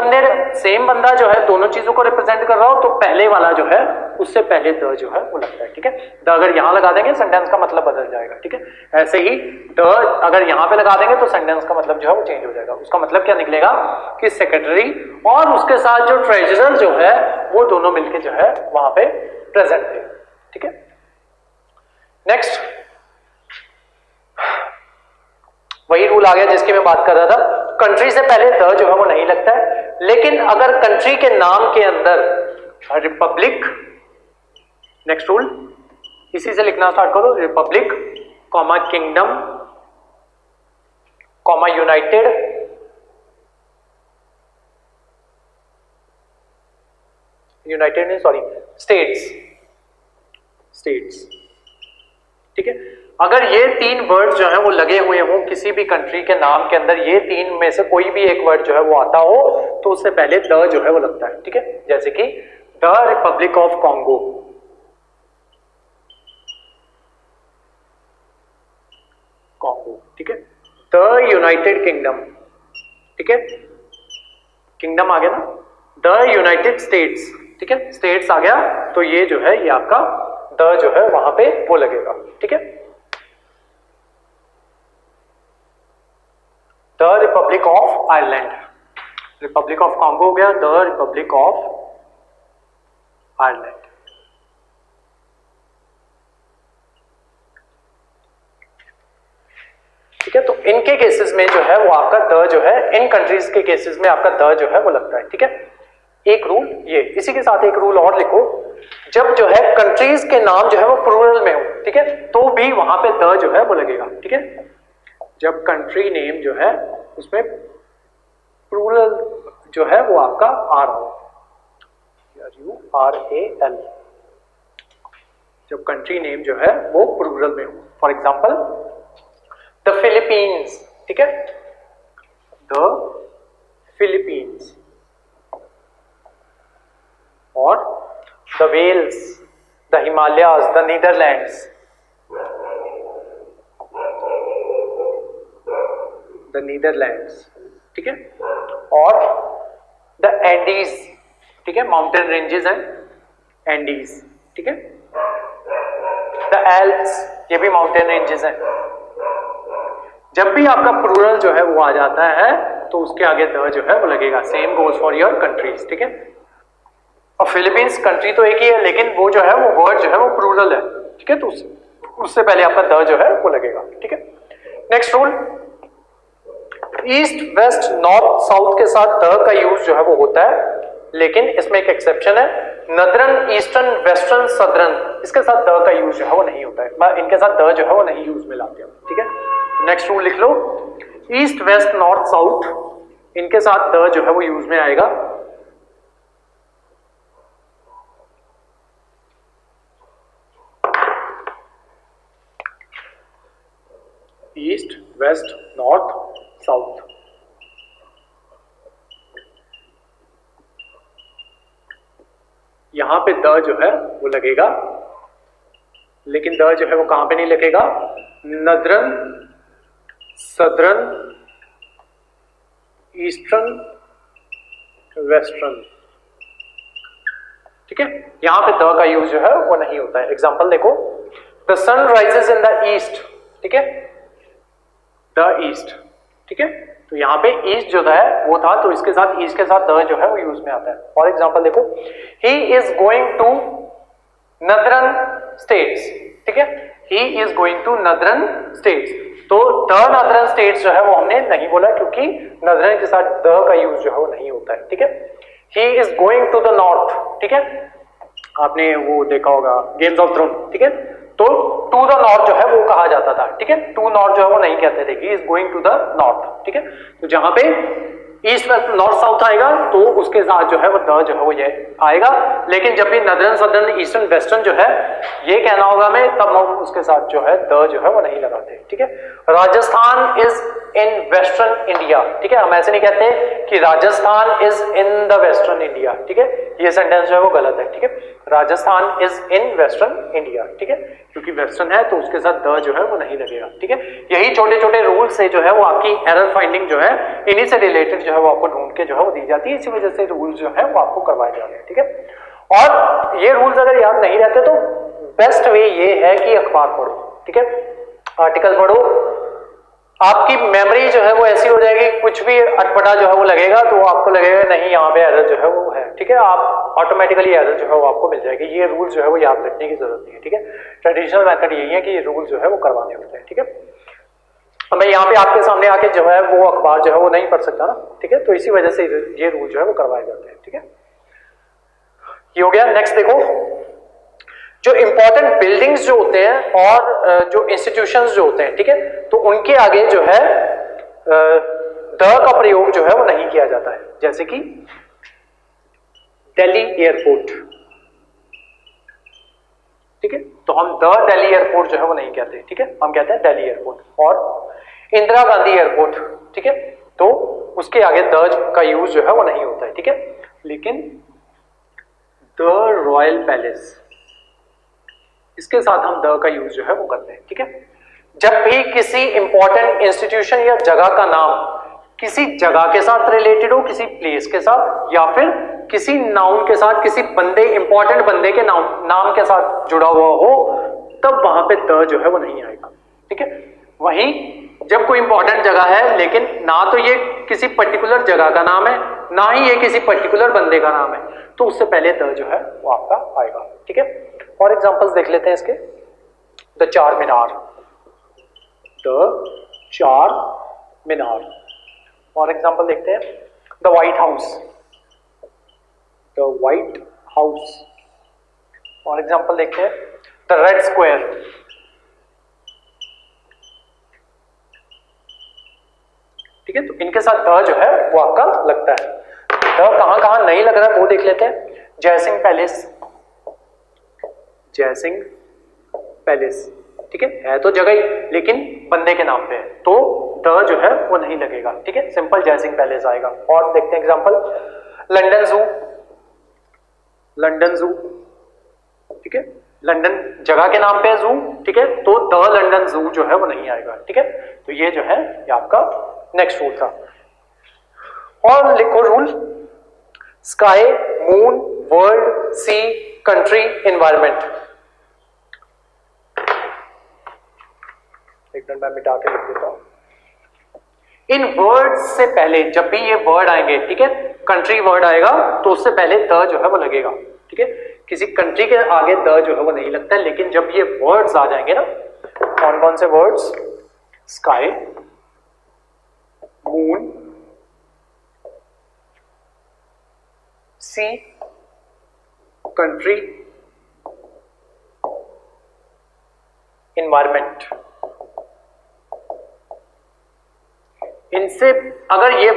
बंदा जो है दोनों चीजों को रिप्रेजेंट कर रहा हो तो पहले वाला जो है उससे पहले द जो है वो लगता है। ठीक है, द अगर यहां लगा देंगे सेंटेंस का मतलब बदल जाएगा। ठीक है, ऐसे ही द अगर यहां पे लगा देंगे तो सेंटेंस का मतलब जो है वो चेंज हो जाएगा। उसका मतलब क्या निकलेगा कि सेक्रेटरी और उसके साथ जो ट्रेजरर जो है वो दोनों मिलकर जो है वहां पे प्रेजेंट है। ठीक है, नेक्स्ट वही रूल आ गया जिसकी मैं बात कर रहा था, कंट्री से पहले द जो है वो नहीं लगता है, लेकिन अगर कंट्री के नाम के अंदर रिपब्लिक, नेक्स्ट रूल इसी से लिखना स्टार्ट करो, Republic comma kingdom comma United, नहीं सॉरी स्टेट्स। ठीक है, अगर ये तीन वर्ड जो है वो लगे हुए हों किसी भी कंट्री के नाम के अंदर, ये तीन में से कोई भी एक वर्ड जो है वो आता हो तो उससे पहले द जो है वो लगता है। ठीक है, जैसे कि द रिपब्लिक ऑफ कॉन्गो, ठीक है, द यूनाइटेड किंगडम। ठीक है, किंगडम आ गया ना, द यूनाइटेड स्टेट्स, ठीक है, स्टेट्स आ गया, तो ये जो है ये आपका द जो है वहां पे वो लगेगा, ठीक है। The Republic of Ireland, Republic of Congo हो गया, द रिपब्लिक ऑफ आयरलैंड, ठीक है। तो इनके केसेस में जो है वो आपका द जो है, इन कंट्रीज के केसेस में आपका द जो है वो लगता है, ठीक है। एक रूल ये, इसी के साथ एक रूल और लिखो, जब जो है कंट्रीज के नाम जो है वो प्लूरल में हो, ठीक है, तो भी वहां पे द जो है वो लगेगा, ठीक है। जब कंट्री नेम जो है उसमें प्लूरल जो है वो आपका आर हो, RAL, जब कंट्री नेम जो है वो प्लूरल में हो, फॉर एग्जांपल द फिलीपींस, ठीक है, द फिलीपींस, और the Wales, the Himalayas, the Netherlands, the Netherlands, ठीक है, और द एंडीज, ठीक है, माउंटेन रेंजेस हैं एंडीज, ठीक है, द एल्प्स, ये भी माउंटेन रेंजेस हैं। जब भी आपका प्लूरल जो है वो आ जाता है तो उसके आगे द जो है वो लगेगा, same goes for your country's, ठीक है। और फिलीपींस कंट्री तो एक ही है, लेकिन वो जो है वो वर्ड जो है वो प्लूरल है, ठीक है, तो उससे पहले आपका द जो है वो लगेगा, ठीक है। Next rule, east west north south के साथ द का यूज जो है वो होता है, लेकिन इसमें एक एक्सेप्शन है, नदरन ईस्टर्न वेस्टर्न सदरन, इसके साथ द का यूज जो है वो नहीं होता है, इनके साथ द जो है वो नहीं यूज में लाते हैं, ठीक है। नेक्स्ट रूल लिख लो, ईस्ट वेस्ट नॉर्थ साउथ, इनके साथ द जो है वो यूज में आएगा, ईस्ट वेस्ट नॉर्थ साउथ, यहां पे द जो है वो लगेगा, लेकिन द जो है वो कहां पे नहीं लगेगा, नदरन सदरन ईस्टर्न वेस्टर्न, ठीक है, यहां पे द का यूज जो है वो नहीं होता है। एग्जांपल देखो, the sun rises in the east, ठीक है, द ईस्ट, ठीक है, तो यहां पे ईस्ट जो है वो था, तो इसके साथ ईस्ट के साथ द जो है वो यूज में आता है। फॉर एग्जांपल देखो, he is going to northern states, ठीक है, he is going to northern states, तो द नदरन स्टेट्स जो है वो हमने नहीं बोला, क्योंकि नदरन के साथ द का यूज जो है वो नहीं होता है, ठीक है। He is going to the north, ठीक है, आपने वो देखा होगा गेम्स ऑफ थ्रोन, ठीक है, तो टू द नॉर्थ जो है वो कहा जाता था, ठीक है, टू नॉर्थ जो है वो नहीं कहते थे, he is going to the north, ठीक है। तो जहां पे ईस्ट वेस्ट नॉर्थ साउथ आएगा तो उसके साथ जो है वो द जो है वो ये आएगा, लेकिन जब भी नदरन सदर्न ईस्टर्न वेस्टर्न जो है ये कहना होगा मैं, तब हम उसके साथ जो है द जो है वो नहीं लगाते, ठीक है। Rajasthan is in western India, ठीक है, हम ऐसे नहीं कहते कि Rajasthan is in the western India, ठीक है, ये सेंटेंस जो है वो गलत है, ठीक है, Rajasthan is in western India, ठीक है, क्योंकि वेस्टर्न है तो उसके साथ द जो है वो नहीं लगेगा, ठीक है। यही छोटे छोटे रूल से जो है वो आपकी एरर फाइंडिंग जो है इन्हीं से रिलेटेड जो है वो आपको ढूंढ के जो है वो दी जाती है, इसी वजह से रूल जो है वो आपको करवाए जाते हैं, ठीक है। और ये रूल्स अगर याद नहीं रहते तो बेस्ट वे ये है कि अखबार पढ़ो, ठीक है, आर्टिकल पढ़ो, आपकी मेमोरी जो है वो ऐसी हो जाएगी, कुछ भी अटपटा जो है वो लगेगा तो आपको लगेगा नहीं यहाँ पे एरर जो है वो है, ठीक है, आप ऑटोमेटिकली एरर जो है वो आपको मिल जाएगी। ये रूल जो है वो याद रखने की जरूरत नहीं है, ठीक है, ट्रेडिशनल मेथड यही है कि ये रूल जो है वो करवाने होते हैं, ठीक है। अब मैं यहाँ पे आपके सामने आके जो है वो अखबार जो है वो नहीं पढ़ सकता ना, ठीक है, तो इसी वजह से ये रूल जो है वो करवाए जाते हैं, ठीक है। ये हो गया। नेक्स्ट देखो, जो इंपॉर्टेंट बिल्डिंग्स जो होते हैं और जो इंस्टीट्यूशंस जो होते हैं, ठीक है, तो उनके आगे जो है द का प्रयोग जो है वो नहीं किया जाता है, जैसे कि दिल्ली एयरपोर्ट, ठीक है, तो हम द दिल्ली एयरपोर्ट जो है वो नहीं कहते, ठीक है, हम कहते हैं दिल्ली एयरपोर्ट। और इंदिरा गांधी एयरपोर्ट, ठीक है, तो उसके आगे द का यूज जो है वो नहीं होता है, ठीक है, लेकिन द रॉयल पैलेस, इसके साथ हम द का यूज जो है वो करते हैं, ठीक है। जब भी किसी इंपॉर्टेंट इंस्टीट्यूशन या जगह का नाम किसी जगह के साथ रिलेटेड हो, किसी प्लेस के साथ, या फिर किसी नाउन के साथ, किसी बंदे, इंपॉर्टेंट बंदे के नाम के साथ जुड़ा हुआ हो, तब वहां पे द जो है वो नहीं आएगा। ठीक है, वहीं जब कोई इंपॉर्टेंट जगह है लेकिन ना तो ये किसी पर्टिकुलर जगह का नाम है, ना ही ये किसी पर्टिकुलर बंदे का नाम है, तो उससे पहले द जो है वो आपका आएगा। ठीक है, और एग्जांपल्स देख लेते हैं इसके। द चार मीनार, द चार मीनार। और एग्जांपल देखते हैं, the white house, the white house. और एग्जांपल देखते हैं, द रेड स्क्वायर, ठीक है। तो इनके साथ द जो है वो आपका लगता है। द कहां कहां नहीं लग रहा है वो देख लेते हैं। जयसिंह पैलेस, जयसिंह पैलेस, ठीक है तो जगह ही लेकिन बंदे के नाम पे है, तो द जो है वो नहीं लगेगा। ठीक है, सिंपल जयसिंह पैलेस आएगा। और देखते हैं एग्जांपल, लंदन जू, लंदन जू, ठीक है, लंदन जगह के नाम पे है जू, ठीक है, तो द लंदन जू जो है वो नहीं आएगा। ठीक है, तो ये जो है ये आपका नेक्स्ट रूल था। और लिखो रूल, स्काई, मून, वर्ल्ड, सी, कंट्री, एनवायरमेंट। एक मिनट मैं मिटा के लिख देता हूं। इन वर्ड्स से पहले जब भी ये वर्ड आएंगे, ठीक है, कंट्री वर्ड आएगा तो उससे पहले द जो है वो लगेगा। ठीक है, किसी कंट्री के आगे द जो है वो नहीं लगता है, लेकिन जब ये वर्ड्स आ जाएंगे ना, कौन कौन से वर्ड्स, स्काई, मून, सी, कंट्री, एनवायरमेंट, इनसे अगर ये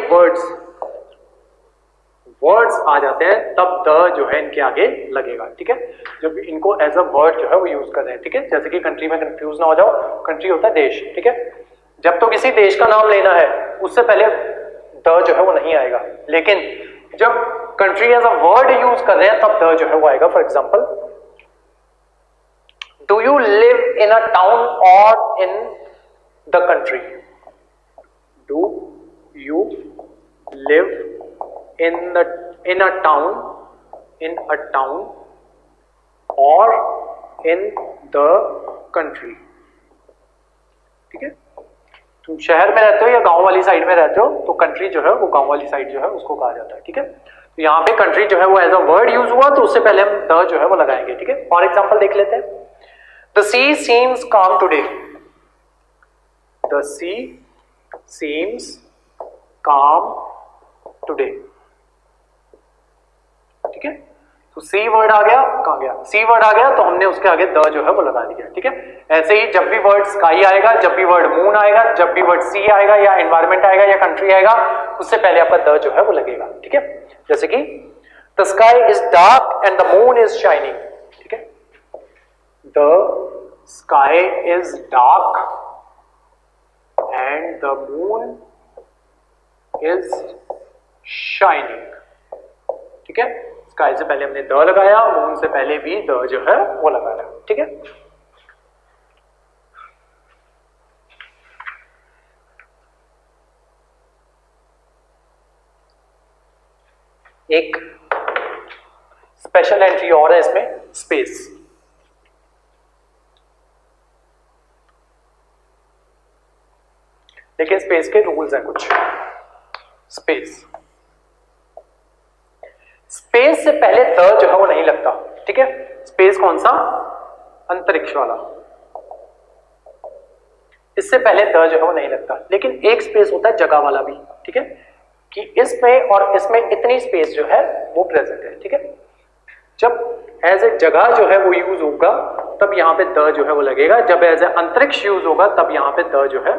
वर्ड्स आ जाते हैं तब द जो है इनके आगे लगेगा। ठीक है, जब इनको एज अ वर्ड जो है वो यूज कर रहे हैं। ठीक है, जैसे कि कंट्री में कंफ्यूज ना हो जाओ, कंट्री होता है देश। ठीक है, जब तो किसी देश का नाम लेना है उससे पहले द जो है वो नहीं आएगा, लेकिन जब country as a word use कर रहे हैं तब द जो है वो आएगा। For example, do you live in a town or in the country? Do you live in a town or in the country? ठीक है, तुम शहर में रहते हो या गांव वाली साइड में रहते हो तो कंट्री जो है वो गांव वाली साइड जो है उसको कहा जाता है। ठीक है, तो यहाँ पे कंट्री जो है वो एज अ वर्ड यूज हुआ तो उससे पहले हम द जो है वो लगाएंगे। ठीक है, और एग्जांपल देख लेते हैं। The sea seems calm today. The sea seems calm today. ठीक है, तो सी वर्ड आ गया, कहां गया, सी वर्ड आ गया तो हमने उसके आगे द जो है वो लगा दिया। ठीक है, ऐसे ही जब भी वर्ड स्काई आएगा, जब भी वर्ड मून आएगा, जब भी वर्ड सी आएगा या एनवायरमेंट आएगा या कंट्री आएगा, उससे पहले आपका द जो है वो लगेगा। ठीक है, जैसे कि the sky is dark and the moon is shining. ठीक है, the sky is dark and the moon is shining. ठीक है, स्काई से पहले हमने द लगाया, मून से पहले भी द जो है वो लगाया। ठीक है, एक स्पेशल एंट्री और है इसमें, स्पेस। लेकिन स्पेस के रूल्स हैं कुछ। स्पेस से पहले द जो है वो नहीं लगता। ठीक है, स्पेस कौन सा, अंतरिक्ष वाला, इससे पहले द जो है वो नहीं लगता। लेकिन एक स्पेस होता है जगह वाला भी। ठीक है, कि इसमें और इसमें इतनी स्पेस जो है वो प्रेजेंट है। ठीक है, जब एज ए जगह जो है वो यूज होगा तब यहां पे द जो है वो लगेगा, जब एज ए अंतरिक्ष यूज होगा तब यहां पे द जो है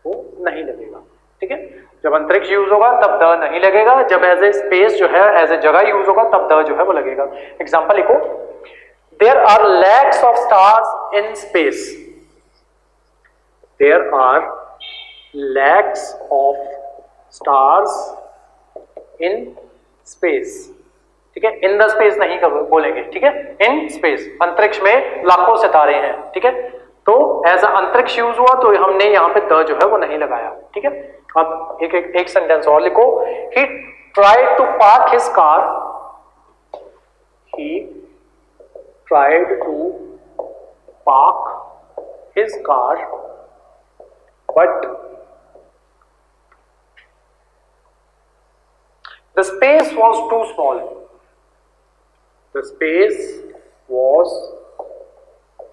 वो नहीं लगेगा। ठीक है, जब अंतरिक्ष यूज होगा तब द नहीं लगेगा, जब एज ए स्पेस जो है एज ए जगह यूज होगा तब द जो है वो लगेगा। एग्जांपल लिखो, there are lakhs of stars in space. There are lakhs of stars in space. ठीक है, इन द स्पेस नहीं बोलेंगे। ठीक है, इन स्पेस, अंतरिक्ष में लाखों सितारे हैं। ठीक है, तो एज अ अंतरिक्ष यूज हुआ तो हमने यहाँ पे द जो है वो नहीं लगाया। ठीक है, अब एक सेंटेंस और लिखो, he tried to park his car, he tried to park his car but the space was too small, the space was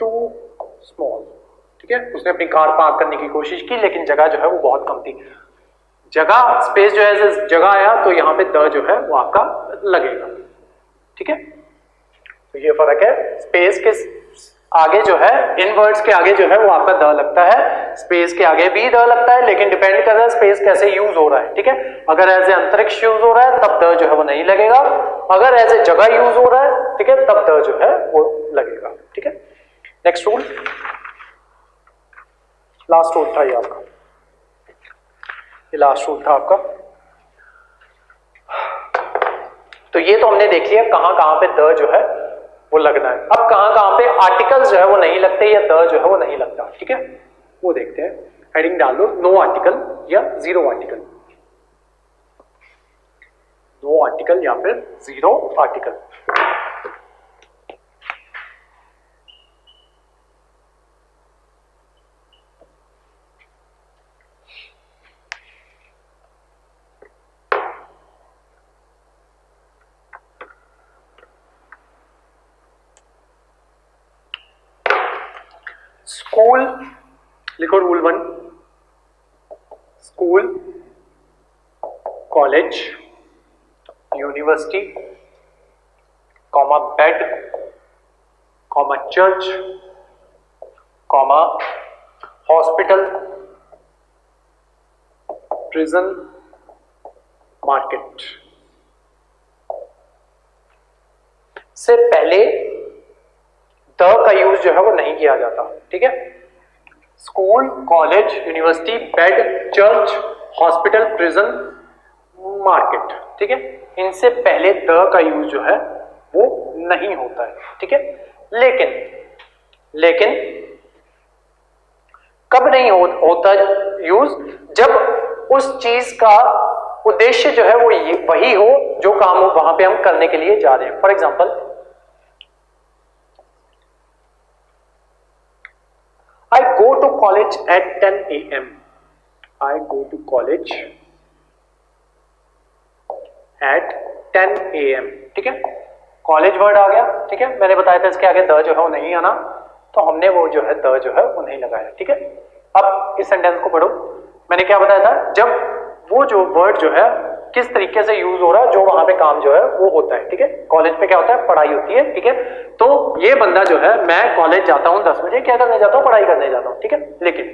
too small, ठीक है। उसने अपनी कार पार्क करने की कोशिश की लेकिन जगह जो है वो बहुत कम थी। जगह स्पेस जो है जगह आया तो यहां पे द जो है वो आपका लगेगा, ठीक है। तो ये फर्क है, स्पेस के आगे जो है इन वर्ड्स के आगे जो है वो आपका द लगता है, स्पेस के आगे भी द लगता है, लेकिन डिपेंड कर रहा है स्पेस कैसे यूज हो रहा है, ठीक है। अगर एज ए अंतरिक्ष यूज हो रहा है तब द जो है वो नहीं लगेगा, अगर एज ए जगह यूज हो रहा है, ठीक है, तब द जो है वो लगेगा, ठीक है। नेक्स्ट रूल, लास्ट रूल था ये आपका, ये लास्ट रूल था आपका। तो ये तो हमने देख लिया कहां कहां पे द जो है वो लगना है। अब कहां कहां पे आर्टिकल्स जो है वो नहीं लगते या द जो है वो नहीं लगता, ठीक है, वो देखते हैं। हेडिंग डाल लो, नो आर्टिकल या जीरो आर्टिकल, नो आर्टिकल या फिर जीरो आर्टिकल। स्कूल लिखो, rule 1, school, college, university, comma bed, comma church, comma hospital, prison, market से पहले द का यूज जो है वो नहीं किया जाता, ठीक है। School, college, university, bed, church, hospital, prison, market, ठीक है, इनसे पहले द का यूज जो है वो नहीं होता है, ठीक है। लेकिन कब नहीं होता यूज, जब उस चीज का उद्देश्य जो है वो वही हो जो काम वहां पे हम करने के लिए जा रहे हैं। For example, I go to college at 10 a.m. I go to college at 10 a.m. ठीक है, कॉलेज वर्ड आ गया, ठीक है। मैंने बताया था इसके आगे द जो है वो नहीं आना, तो हमने वो जो है द जो है वो नहीं लगाया, ठीक है। अब इस सेंटेंस को पढ़ो, मैंने क्या बताया था, जब वो जो वर्ड जो है किस तरीके से यूज हो रहा है, जो वहां पे काम जो है वो होता है, ठीक है। कॉलेज पे क्या होता है, पढ़ाई होती है, ठीक है। तो ये बंदा जो है, मैं कॉलेज जाता हूं 10 बजे, क्या करने जाता हूं, पढ़ाई करने जाता हूं, ठीक है। लेकिन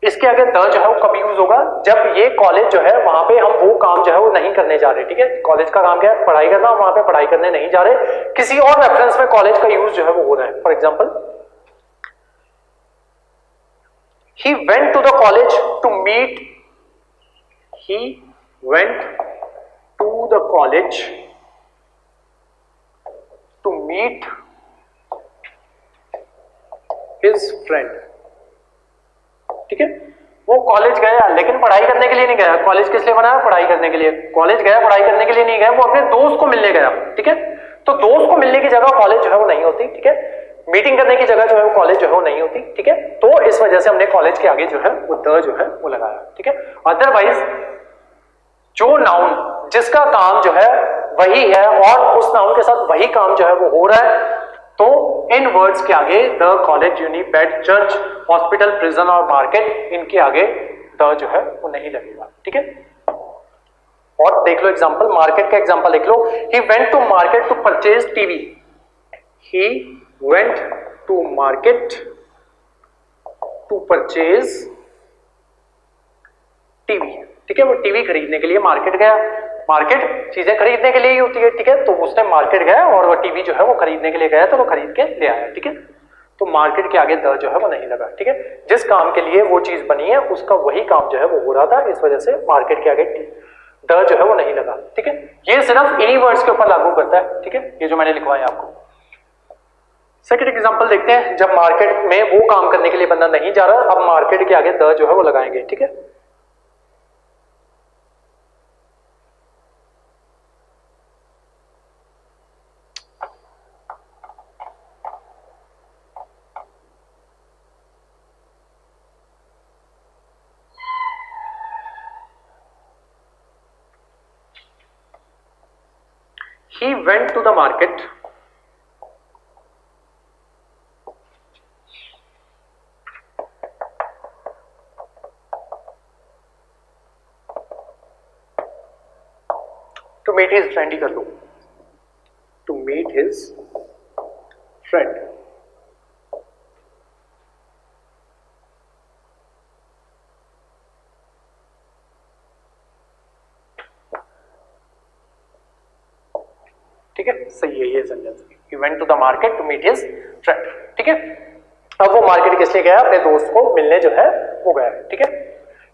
इसके आगे द जो है वो कब यूज होगा, जब ये कॉलेज जो है वहां पे हम वो काम जो है वो नहीं करने जा रहे, ठीक है। कॉलेज का काम क्या है, पढ़ाई करना, वहां पे पढ़ाई करने नहीं जा रहे, किसी और रेफरेंस में कॉलेज का यूज जो है वो हो रहा है। For example, he went to the college to meet, he went to the college to meet his friend, ठीक है। वो कॉलेज गया लेकिन पढ़ाई करने के लिए नहीं गया। कॉलेज किस लिए बनाया, पढ़ाई करने के लिए। कॉलेज गया, पढ़ाई करने के लिए नहीं गया, वो अपने दोस्त को मिलने गया, ठीक है। तो दोस्त को मिलने की जगह कॉलेज जो है वो नहीं होती, ठीक है। मीटिंग करने की जगह जो है वो कॉलेज जो है वो नहीं होती, ठीक है। तो इस वजह से हमने कॉलेज के आगे जो है वो द जो है वो लगाया, ठीक है। अदरवाइज जो नाउन जिसका काम जो है वही है और उस नाउन के साथ वही काम जो है वो हो रहा है, तो इन वर्ड्स के आगे the, college, uni, bed, church, hospital, prison और मार्केट, इनके आगे द जो है वो नहीं लगेगा, ठीक है। और देख लो एग्जांपल, मार्केट का एग्जांपल देख लो, he went to market to purchase TV, he went to market to purchase TV, ठीक है। वो टीवी खरीदने के लिए मार्केट गया, मार्केट चीजें खरीदने के लिए ही होती है, ठीक है। तो उसने मार्केट गया और वो टीवी जो है वो खरीदने के लिए गया, तो वो खरीद के ले आया, ठीक है। तो मार्केट के आगे द जो है वो नहीं लगा, ठीक है। जिस काम के लिए वो चीज बनी है उसका वही काम जो है वो हो रहा था, इस वजह से मार्केट के आगे द जो है वो नहीं लगा, ठीक है। ये सिर्फ इन्हीं वर्ड्स के ऊपर लागू करता है, ठीक है, ये जो मैंने लिखवाया आपको। सेकंड एग्जांपल देखते हैं, जब मार्केट में वो काम करने के लिए बंदा नहीं जा रहा, अब मार्केट के आगे द जो है वो लगाएंगे, ठीक है। He went to the market to meet his friend ही कर लो, टू मीट हिज फ्रेंड। ठीक है, सही है ये sentence. He went to the market to meet his friend. ठीक है, अब वो मार्केट किस लिए गया? अपने दोस्त को मिलने जो है वो गया है। ठीक है,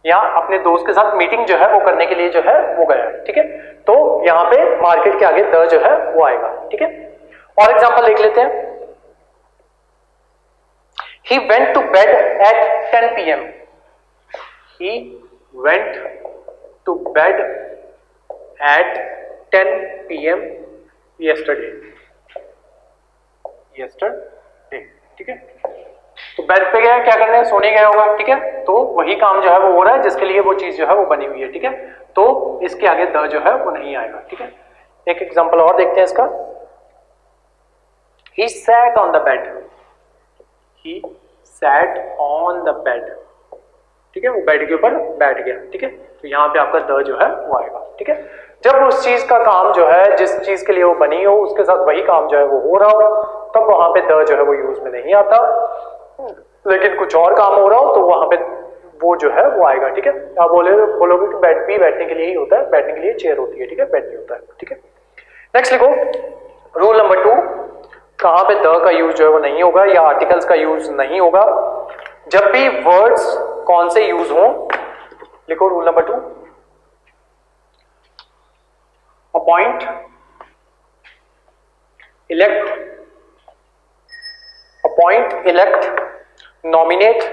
यहाँ अपने दोस्त के साथ मीटिंग जो है वो करने के लिए जो है वो गया है। ठीक है, तो यहाँ पे मार्केट के आगे द जो है वो आएगा। ठीक है, और एग्जांपल देख लेते हैं। He went to bed at 10 p.m. He went to bed at 10 p.m. yesterday. ठीक है, तो बेड पे गया, क्या करने? सोने गया होगा। ठीक है, तो वही काम जो है वो हो रहा है जिसके लिए वो चीज जो है वो बनी हुई है। ठीक है, तो इसके आगे द जो है वो नहीं आएगा। ठीक है, एक एग्जांपल और देखते हैं इसका। He sat on the bed. He sat on the bed. ठीक है, वो बेड के ऊपर बैठ गया। ठीक है, तो यहाँ पे आपका द जो है वो आएगा। ठीक है, जब उस चीज का काम जो है जिस चीज के लिए वो बनी हो उसके साथ वही काम जो है वो हो रहा हो तब वहां पे द जो है वो यूज में नहीं आता, लेकिन कुछ और काम हो रहा हो तो वहां पे वो जो है वो आएगा। ठीक है, आप बोलोगे कि बेड भी बैठने के लिए ही होता है, बैठने के लिए चेयर होती है। ठीक है, बेड नहीं होता है। ठीक है, नेक्स्ट लिखो रूल नंबर 2। कहां पे द का यूज जो है वो नहीं होगा या आर्टिकल्स का यूज नहीं होगा? जब भी वर्ड्स कौन से यूज हो, लिखो rule number 2। Appoint, elect, appoint, elect, nominate,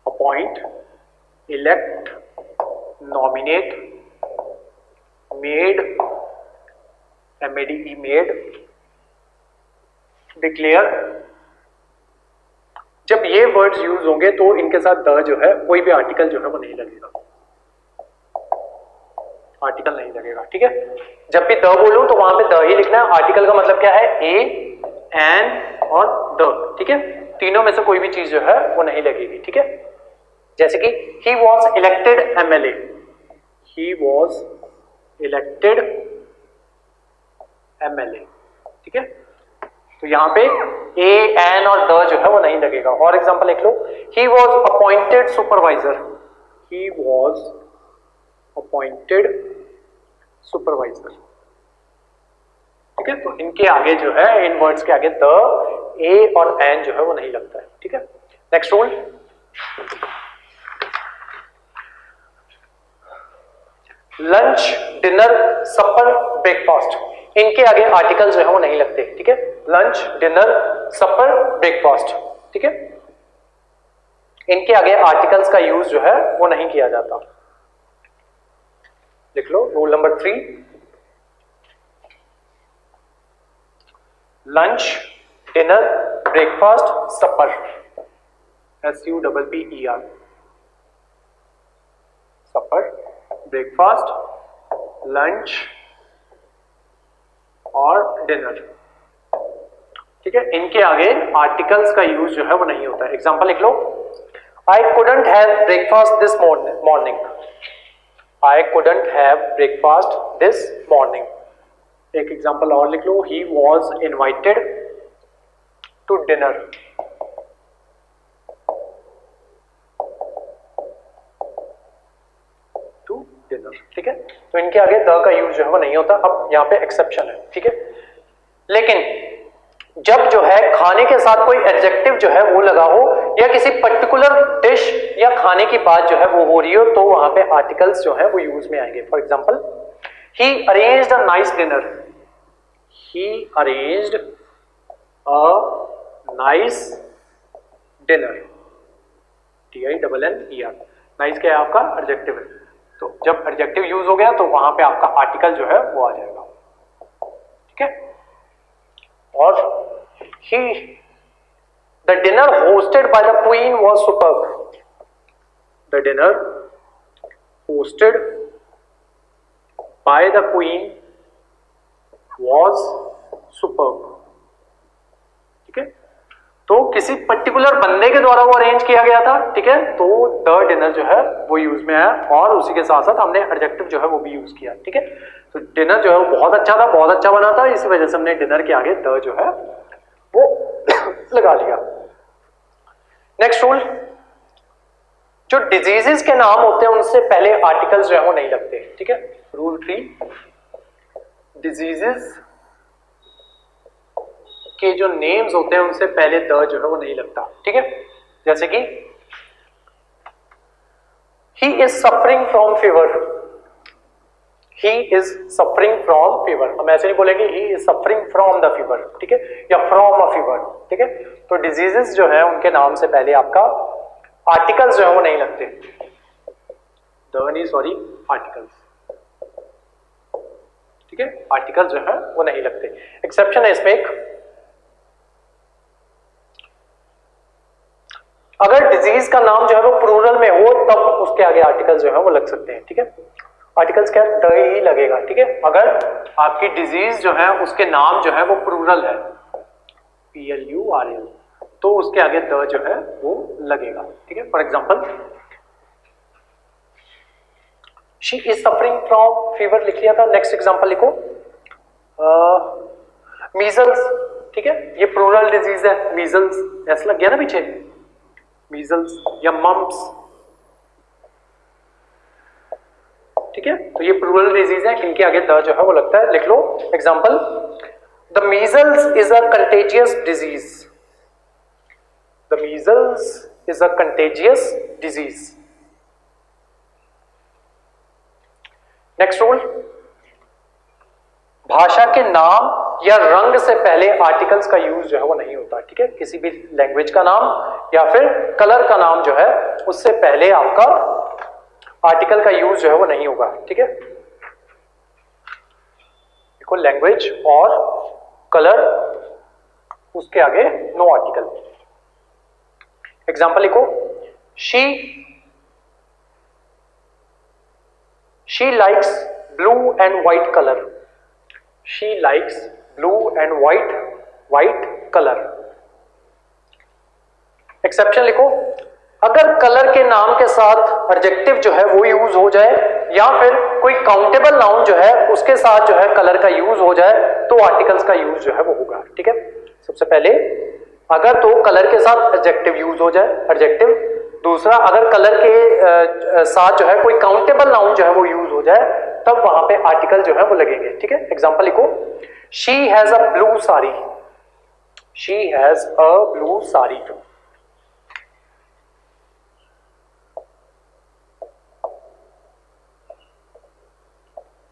appoint, elect, nominate, made, MADE, made, declare. जब ये वर्ड्स यूज होंगे तो इनके साथ द जो है कोई भी आर्टिकल जो है वो नहीं लगेगा, आर्टिकल नहीं लगेगा। ठीक है, जब भी द बोलूं तो वहां पे द ही लिखना है। आर्टिकल का मतलब क्या है? ए, एन और द। ठीक है, तीनों में से कोई भी चीज जो है वो नहीं लगेगी। ठीक है, जैसे कि he was elected MLA, he was elected MLA। ठीक है, तो यहां पे ए, एन और द जो है वो नहीं लगेगा। और एग्जांपल लिख लो, he was appointed supervisor, he was appointed supervisor. ठीक है, तो इनके आगे जो है, इन वर्ड्स के आगे द, ए और एन जो है वो नहीं लगता है। ठीक है, नेक्स्ट रूल। लंच, डिनर, सपर, ब्रेकफास्ट, इनके आगे आर्टिकल जो है वो नहीं लगते। ठीक है, लंच, डिनर, सपर, ब्रेकफास्ट। ठीक है, इनके आगे आर्टिकल्स का यूज जो है वो नहीं किया जाता। लिख लो rule number 3। Lunch, dinner, breakfast, supper, SUPPER, supper, breakfast, lunch और डिनर। ठीक है, इनके आगे आर्टिकल्स का यूज जो है वो नहीं होता है। एग्जांपल लिख लो, I couldn't have breakfast this morning. I couldn't have breakfast this morning. एक एग्जांपल और लिख लो, he was invited to dinner. To dinner. ठीक है, तो इनके आगे द का यूज जो है वो नहीं होता। अब यहाँ पे एक्सेप्शन है। ठीक है, लेकिन जब जो है खाने के साथ कोई एडजेक्टिव जो है वो लगा हो या किसी पर्टिकुलर डिश या खाने की बात जो है वो हो रही हो तो वहां पे आर्टिकल्स जो है वो यूज में आएंगे। For example, he arranged a nice dinner, he arranged a nice dinner, DINNER। Nice क्या है? आपका एडजेक्टिव है। तो जब एडजेक्टिव यूज हो गया तो वहां पे आपका आर्टिकल जो है वो आ जाएगा। ठीक है, और the dinner hosted by the queen was superb. The dinner hosted by the queen was superb. ठीक है, तो किसी पर्टिकुलर बंदे के द्वारा वो अरेंज किया गया था। ठीक है, तो द डिनर जो है वो यूज में आया और उसी के साथ साथ हमने एडजेक्टिव जो है वो भी यूज किया। ठीक है, तो डिनर जो है वो बहुत अच्छा था, बहुत अच्छा बना था, इसी वजह से हमने डिनर के आगे द जो है वो लगा लिया। नेक्स्ट रूल, जो डिजीजेस के नाम होते हैं उनसे पहले आर्टिकल्स जो है वो नहीं लगते। ठीक है, रूल 3, डिजीजेस के जो नेम्स होते हैं उनसे पहले द जो है वो नहीं लगता। ठीक है, जैसे कि he is suffering from fever, he is suffering from fever, हम ऐसे नहीं बोलेंगे he is suffering from the fever. ठीक है, या फ्रॉम अ फीवर। ठीक है, तो डिजीजेस जो है उनके नाम से पहले आपका आर्टिकल्स जो है वो नहीं लगते, द नहीं, सॉरी, आर्टिकल्स। ठीक है, आर्टिकल्स जो है वो नहीं लगते। एक्सेप्शन है इसमें एक, अगर डिजीज का नाम जो है वो प्लूरल में हो तब उसके आगे आर्टिकल्स जो है वो लग सकते हैं। ठीक है, आर्टिकल्स क्या, द ही लगेगा। ठीक है, अगर आपकी डिजीज जो है उसके नाम जो है वो प्लूरल है, PLURL, तो उसके आगे द जो है वो लगेगा। ठीक है, for example she is suffering from fever लिख लिया था। नेक्स्ट एग्जांपल लिखो, मीजल्स। ठीक है, ये प्लूरल डिजीज है, मीजल्स, ऐसा लग गया ना पीछे, मीजल्स या मम्प्स। ठीक है, तो ये प्लूरल डिजीज है, इनके आगे द जो है वो लगता है। लिख लो example, the measles is a contagious disease, the measles is a contagious disease. Next rule, भाषा के नाम या रंग से पहले आर्टिकल्स का यूज जो है वो नहीं होता। ठीक है, किसी भी लैंग्वेज का नाम या फिर कलर का नाम जो है उससे पहले आपका आर्टिकल का यूज जो है वो नहीं होगा। ठीक है, देखो लैंग्वेज और कलर, उसके आगे नो आर्टिकल। एग्जांपल लिखो, she likes blue and white colour, she likes blue and white colour. Exception लिखो, अगर कलर के नाम के साथ एडजेक्टिव जो है वो यूज हो जाए या फिर कोई काउंटेबल नाउन जो है उसके साथ जो है कलर का यूज हो जाए तो आर्टिकल्स का यूज जो है वो होगा। ठीक है, सबसे पहले अगर तो कलर के साथ एडजेक्टिव यूज हो जाए, एडजेक्टिव। दूसरा, अगर कलर के साथ जो है कोई काउंटेबल नाउन जो है वो यूज हो जाए तब वहां पे आर्टिकल जो है वो लगेंगे। ठीक है, एग्जांपल लिखो, she has a blue sari, she has a blue sari.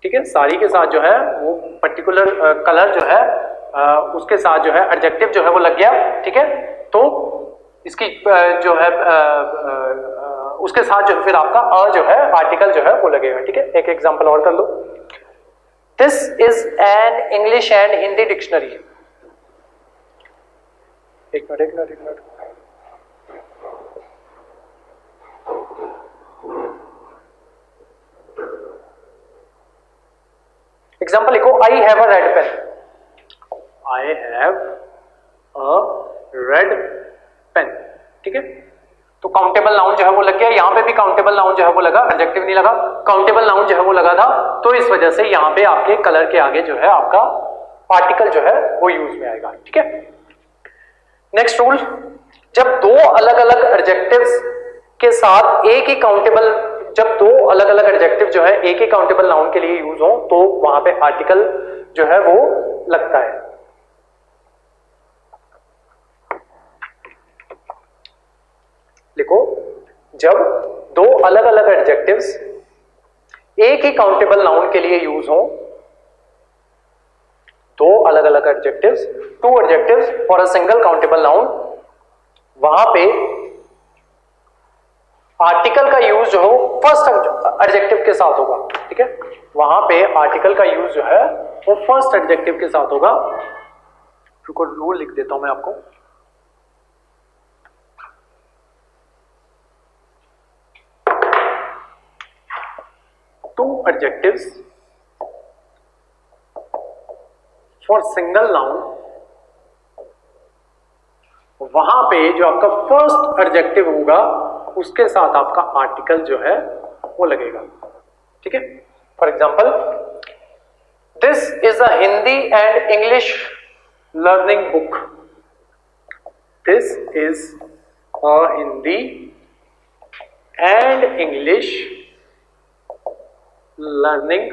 ठीक है, साड़ी के साथ जो है वो पर्टिकुलर कलर जो है उसके साथ जो है एडजेक्टिव जो है वो लग गया। ठीक है, तो इसकी जो है उसके साथ जो है फिर आपका जो है आर्टिकल जो है वो लगेगा। ठीक है, एक एग्जांपल और कर लो, this is an English and Hindi dictionary. एक मिनट, एग्जांपल लिखो, I have a red pen, I have a red pen. ठीक है, तो काउंटेबल नाउन जो है वो लग गया, यहां पे भी काउंटेबल नाउन जो है वो लगा, एडजेक्टिव नहीं लगा, काउंटेबल नाउन जो है वो लगा था, तो इस वजह से यहां पे आपके कलर के आगे जो है आपका आर्टिकल जो है वो यूज में आएगा। ठीक है, नेक्स्ट रूल, जब दो अलग अलग एडजेक्टिव्स के साथ एक ही काउंटेबल, जब दो अलग अलग एडजेक्टिव जो है एक ही काउंटेबल नाउन के लिए यूज हो तो वहां पे आर्टिकल जो है वो लगता है। लिखो, जब दो अलग अलग एडजेक्टिव्स एक ही काउंटेबल नाउन के लिए यूज हो, दो अलग अलग adjectives, two adjectives for a single countable noun, वहां पे आर्टिकल का यूज जो हो फर्स्ट एडजेक्टिव के साथ होगा। ठीक है, वहां पे आर्टिकल का यूज जो है वो फर्स्ट एडजेक्टिव के साथ होगा। रुको, रूल लिख देता हूं मैं आपको, two adjectives for single noun, वहां पे जो आपका फर्स्ट एडजेक्टिव होगा उसके साथ आपका आर्टिकल जो है वो लगेगा, ठीक है। For example, this is a Hindi and English learning book. This is a Hindi and English learning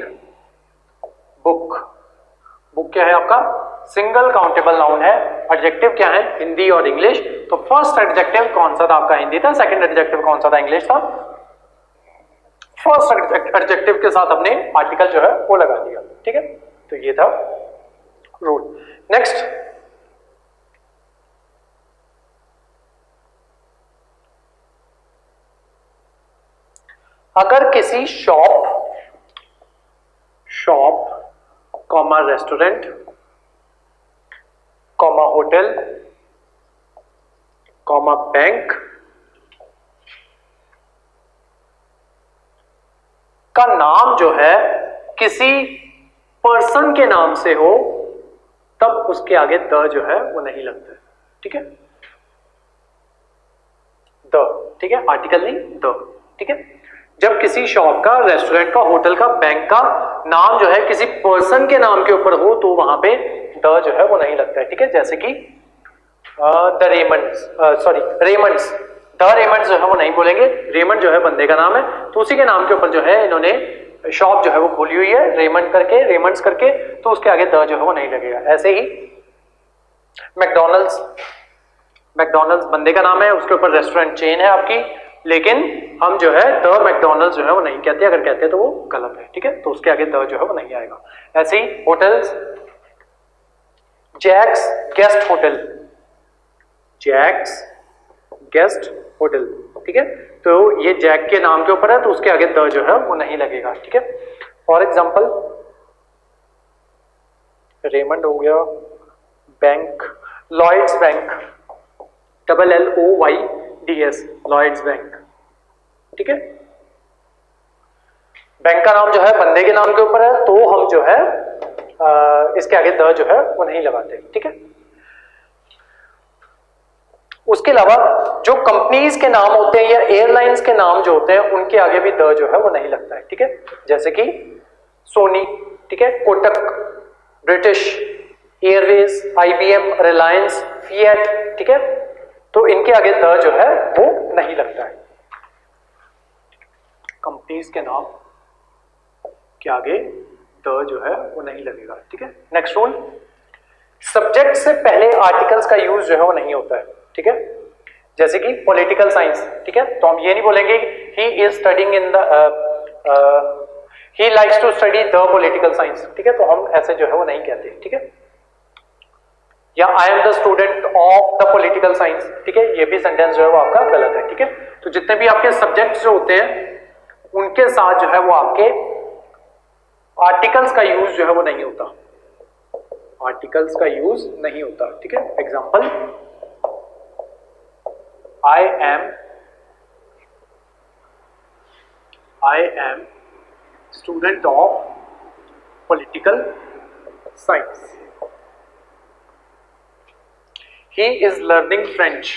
book. Book क्या है आपका? सिंगल काउंटेबल नाउन है। एडजेक्टिव क्या है? हिंदी और इंग्लिश। तो फर्स्ट एडजेक्टिव कौन सा था आपका? हिंदी था। सेकंड एडजेक्टिव कौन सा था? इंग्लिश था। फर्स्ट एडजेक्टिव के साथ हमने आर्टिकल जो है वो लगा दिया, ठीक है। तो ये था रूल। नेक्स्ट, अगर किसी shop comma restaurant comma hotel comma bank का नाम जो है किसी पर्सन के नाम से हो, तब उसके आगे द जो है वो नहीं लगता है, ठीक है। द, ठीक है, आर्टिकल नहीं, द, ठीक है। जब किसी शॉप का, रेस्टोरेंट का, होटल का, बैंक का नाम जो है किसी पर्सन के नाम के ऊपर हो, तो वहां पे द जो है वो नहीं लगता है, ठीक है। जैसे कि the Raymond's, sorry Raymond's, the Raymond's जो है वो नहीं बोलेंगे। रेमंड जो है बंदे का नाम है, तो उसी के नाम के ऊपर जो है इन्होंने शॉप जो है वो खोली हुई है, रेमंड करके, रेमंड्स करके, तो उसके आगे द जो है वो नहीं लगेगा। ऐसे ही मैकडॉनल्ड्स बंदे का नाम है, उसके ऊपर रेस्टोरेंट चेन है आपकी, लेकिन हम जो है द मैकडॉनल्ड्स जो है वो नहीं कहते। अगर कहते हैं तो वो गलत है, ठीक है। तो उसके आगे द जो है वो नहीं आएगा। ऐसे ही hotels, Jack's guest hotel, Jack's guest hotel, ठीक है। तो ये जैक के नाम के ऊपर है, तो उसके आगे द जो है वो नहीं लगेगा, ठीक है। फॉर एग्जाम्पल, रेमंड हो गया, bank, Lloyds bank, LLOYDS, Lloyds bank, ठीक है। बैंक का नाम जो है बंदे के नाम के ऊपर है, तो हम जो है इसके आगे द जो है वो नहीं लगाते, ठीक है। उसके अलावा जो कंपनीज के नाम होते हैं या एयरलाइंस के नाम जो होते हैं, उनके आगे भी द जो है वो नहीं लगता है, ठीक है। जैसे कि सोनी, ठीक है, Kotak, British Airways, IBM, Reliance, fiat, ठीक है। तो इनके आगे द जो है वो नहीं लगता है। कंपनीज के नाम के आगे द जो है वो नहीं लगेगा, ठीक है। नेक्स्ट रूल, सब्जेक्ट से पहले आर्टिकल्स का यूज जो है वो नहीं होता है, ठीक है। जैसे कि पॉलिटिकल साइंस, ठीक है, तो हम ये नहीं बोलेंगे he is studying in the, he likes to study the political science, ठीक है। तो हम ऐसे जो है वो नहीं कहते, ठीक है। या I am the student of the political science, ठीक है, ये भी सेंटेंस जो है वो आपका गलत है, ठीक है। तो जितने भी आपके सब्जेक्ट्स जो होते हैं उनके साथ जो है वो आपके आर्टिकल्स का यूज जो है वो नहीं होता, आर्टिकल्स का यूज नहीं होता, ठीक है। Example, I am student of political science, he is learning French,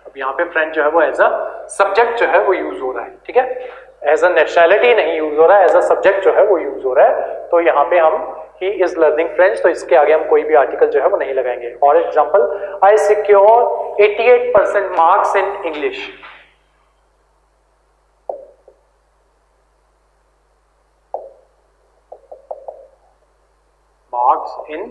अब यहाँ पे फ्रेंच जो है वो एज अ सब्जेक्ट जो है वो यूज हो रहा है, ठीक है। एज अ नेशनैलिटी नहीं यूज हो रहा है, एज अ सब्जेक्ट जो है वो यूज हो रहा है। तो यहाँ पे हम he is learning French, तो इसके आगे हम कोई भी आर्टिकल जो है वो नहीं लगाएंगे। और example, I secure 88% marks in English, marks in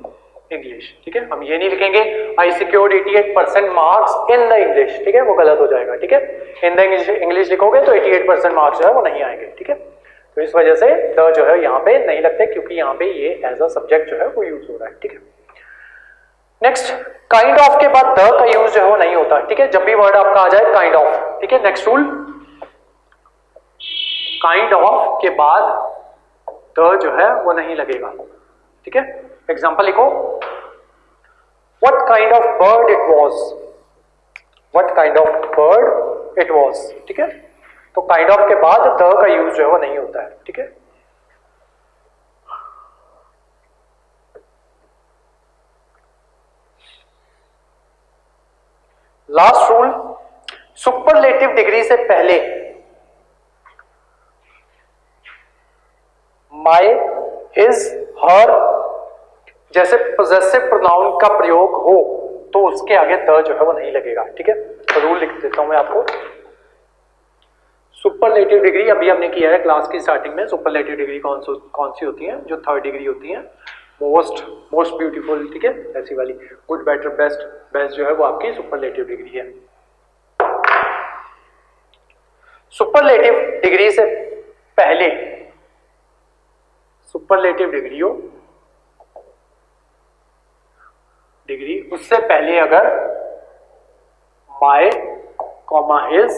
English, ठीक है। हम ये नहीं लिखेंगे I secured 88% marks in the English, ठीक है, वो गलत हो जाएगा, ठीक है। इन द इंग्लिश लिखोगे तो 88% मार्क्स जो है वो नहीं आएंगे, ठीक है। तो इस वजह से द जो है यहाँ पे नहीं लगते, क्योंकि यहाँ पे ये एज अ सब्जेक्ट जो है वो यूज हो रहा है, ठीक है। नेक्स्ट, काइंड ऑफ के बाद द का यूज जो है वो नहीं होता, ठीक है। जब भी वर्ड आपका आ जाए काइंड ऑफ, ठीक है। नेक्स्ट रूल, काइंड ऑफ के बाद द जो है वो नहीं लगेगा, ठीक है। एग्जाम्पल लिखो, what kind of bird it was, what kind of bird it was, ठीक है। तो काइंड ऑफ के बाद द का यूज जो है वो नहीं होता है, ठीक है। लास्ट रूल, सुपरलेटिव डिग्री से पहले माय, हिज, हर जैसे पोजेसिव प्रोनाउन का प्रयोग हो तो उसके आगे द जो है वो नहीं लगेगा। ठीक है, तो रूल लिख देता हूं मैं आपको। सुपरलेटिव डिग्री अभी हमने किया है क्लास की स्टार्टिंग में। सुपरलेटिव डिग्री कौन सी होती है? जो थर्ड डिग्री होती है, मोस्ट ब्यूटीफुल, ठीक है, ऐसी वाली। गुड, बेटर, बेस्ट, बेस्ट जो है वो आपकी सुपरलेटिव डिग्री है। सुपरलेटिव डिग्री से पहले, सुपरलेटिव डिग्री हो, डिग्री उससे पहले अगर माय, कॉमा, हिज,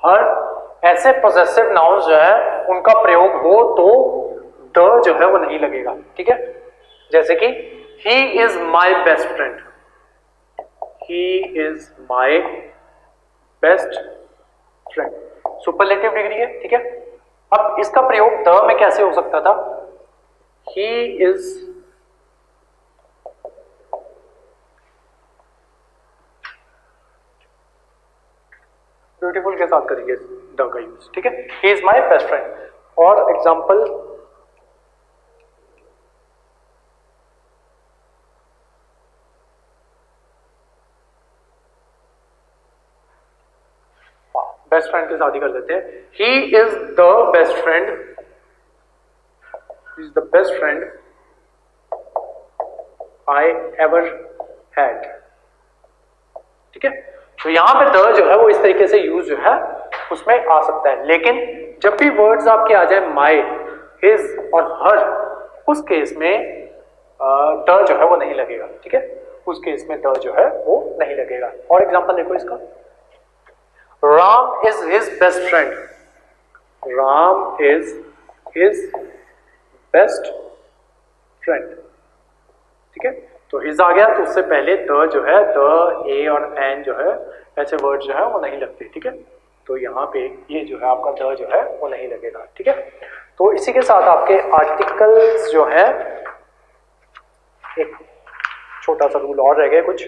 हर ऐसे पोजेसिव नाउन्स जो है उनका प्रयोग हो तो द जो है वो नहीं लगेगा। ठीक है, जैसे कि he is my best friend, he is my best friend, superlative degree है। ठीक है, अब इसका प्रयोग द में कैसे हो सकता था? ही इज ब्यूटीफुल के साथ करेंगे द का यूज। ठीक है, he is my best friend. और एग्जाम्पल, बेस्ट फ्रेंड के साथ ही कर लेते हैं। ही is the best friend, is the best friend I ever had. ठीक है, तो यहां पे द जो है वो इस तरीके से यूज जो है उसमें आ सकता है। लेकिन जब भी वर्ड्स आपके आ जाए माई, हिज और हर, उस केस में द जो है वो नहीं लगेगा। ठीक है, उस केस में द जो है वो नहीं लगेगा। और एग्जांपल देखो इसका, Ram is his best friend, Ram is his best friend. ठीक है, तो हिज आ गया तो उससे पहले द जो है, द, ए और एन जो है, ऐसे वर्ड जो है वो नहीं लगते। ठीक है, तो यहाँ पे ये जो है आपका द जो है वो नहीं लगेगा। ठीक है, तो इसी के साथ आपके आर्टिकल्स जो है, एक छोटा सा रूल और रह गया कुछ।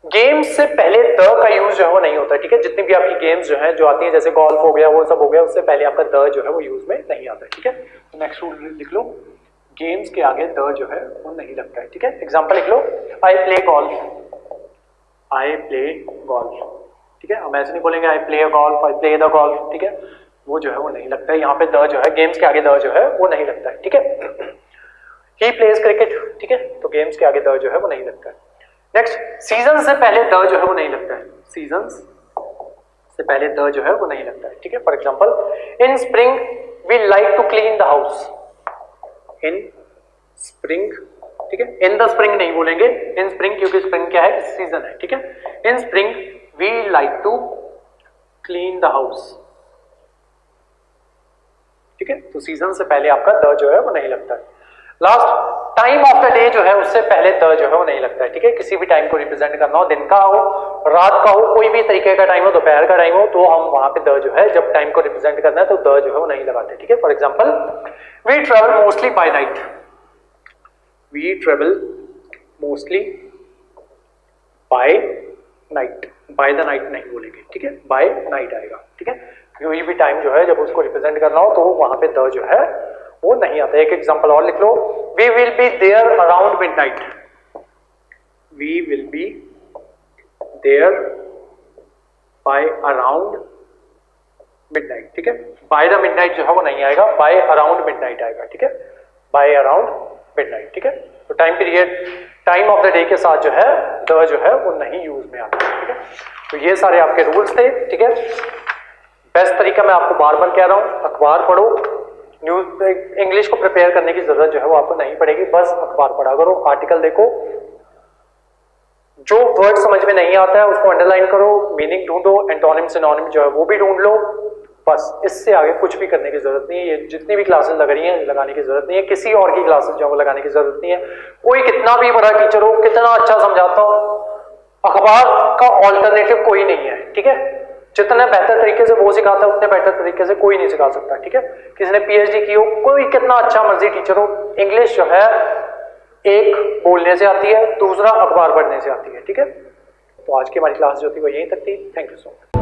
गेम्स से पहले द का यूज जो है वो नहीं होता। ठीक है, जितनी भी आपकी गेम्स जो है जो आती है, जैसे गोल्फ हो गया, वो सब हो गया, उससे पहले आपका द जो है वो यूज में नहीं आता है। ठीक है, तो नेक्स्ट रूल लिख लो, गेम्स के आगे द जो है वो नहीं लगता है। ठीक है, एग्जांपल लिख लो, I play golf, I play golf. ठीक है, हम ऐसे नहीं बोलेंगे I play a golf, I play the golf. ठीक है, वो जो है वो नहीं लगता है। यहाँ पे द जो है, गेम्स के आगे द जो है वो नहीं लगता है। ठीक है, ही प्लेज क्रिकेट। ठीक है, तो गेम्स के आगे द जो है वो नहीं लगता है। नेक्स्ट, सीजन से पहले द जो है वो नहीं लगता है, सीजन से पहले द जो है वो नहीं लगता है। ठीक है, for example, in spring we like to clean the house, in spring. ठीक है, इन द स्प्रिंग नहीं बोलेंगे, इन स्प्रिंग, क्योंकि स्प्रिंग क्या है? सीजन है। ठीक है, in spring we like to clean the house. ठीक है, तो सीजन से पहले आपका द जो है वो नहीं लगता है। Last, time of the day जो है उससे पहले द जो है वो नहीं लगता है। ठीक है, किसी भी टाइम को रिप्रेजेंट करना हो, दिन का हो, रात का हो, कोई भी तरीके का टाइम हो, दोपहर का टाइम हो, तो हम वहां पे द जो है, जब टाइम को रिप्रेजेंट करना है तो द जो है वो नहीं लगाते। ठीक है, for example, we travel mostly by night, we travel mostly by night, by the night नहीं बोलेंगे। ठीक है, बाय नाइट आएगा। ठीक है, कोई भी टाइम जो है जब उसको रिप्रेजेंट करना हो तो वहां पे द जो है वो नहीं आता। एक एग्जांपल और लिख लो, we will be there around midnight, we will be there by around midnight. ठीक है, बाय द मिडनाइट जो है वो नहीं आएगा, बाय अराउंड मिडनाइट आएगा। ठीक है, बाय अराउंड मिडनाइट। ठीक है, तो time period, time of the day के साथ जो है द जो है वो नहीं यूज में आता है। ठीक है, तो ये सारे आपके रूल्स थे। ठीक है, बेस्ट तरीका मैं आपको बार बार कह रहा हूं, अखबार पढ़ो, न्यूज, इंग्लिश को प्रिपेयर करने की जरूरत जो है वो आपको नहीं पड़ेगी, बस अखबार पढ़ा करो, आर्टिकल देखो, जो वर्ड समझ में नहीं आता है उसको अंडरलाइन करो, मीनिंग ढूंढो, एंटोनिम सिनोनिम जो है वो भी ढूंढ लो, बस इससे आगे कुछ भी करने की जरूरत नहीं है। ये जितनी भी क्लासेस लग रही हैं लगाने की जरूरत नहीं है, किसी और की क्लासेस जो है वो लगाने की जरूरत नहीं है। कोई कितना भी बड़ा टीचर हो, कितना अच्छा समझाता हो, अखबार का ऑल्टरनेटिव कोई नहीं है। ठीक है, जितना बेहतर तरीके से वो सिखाता है उतने बेहतर तरीके से कोई नहीं सिखा सकता। ठीक है, किसी ने पीएचडी की हो, कोई कितना अच्छा मर्जी टीचर हो, इंग्लिश जो है एक बोलने से आती है, दूसरा अखबार पढ़ने से आती है। ठीक है, तो आज की हमारी क्लास जो थी वो यहीं तक थी। Thank you so much.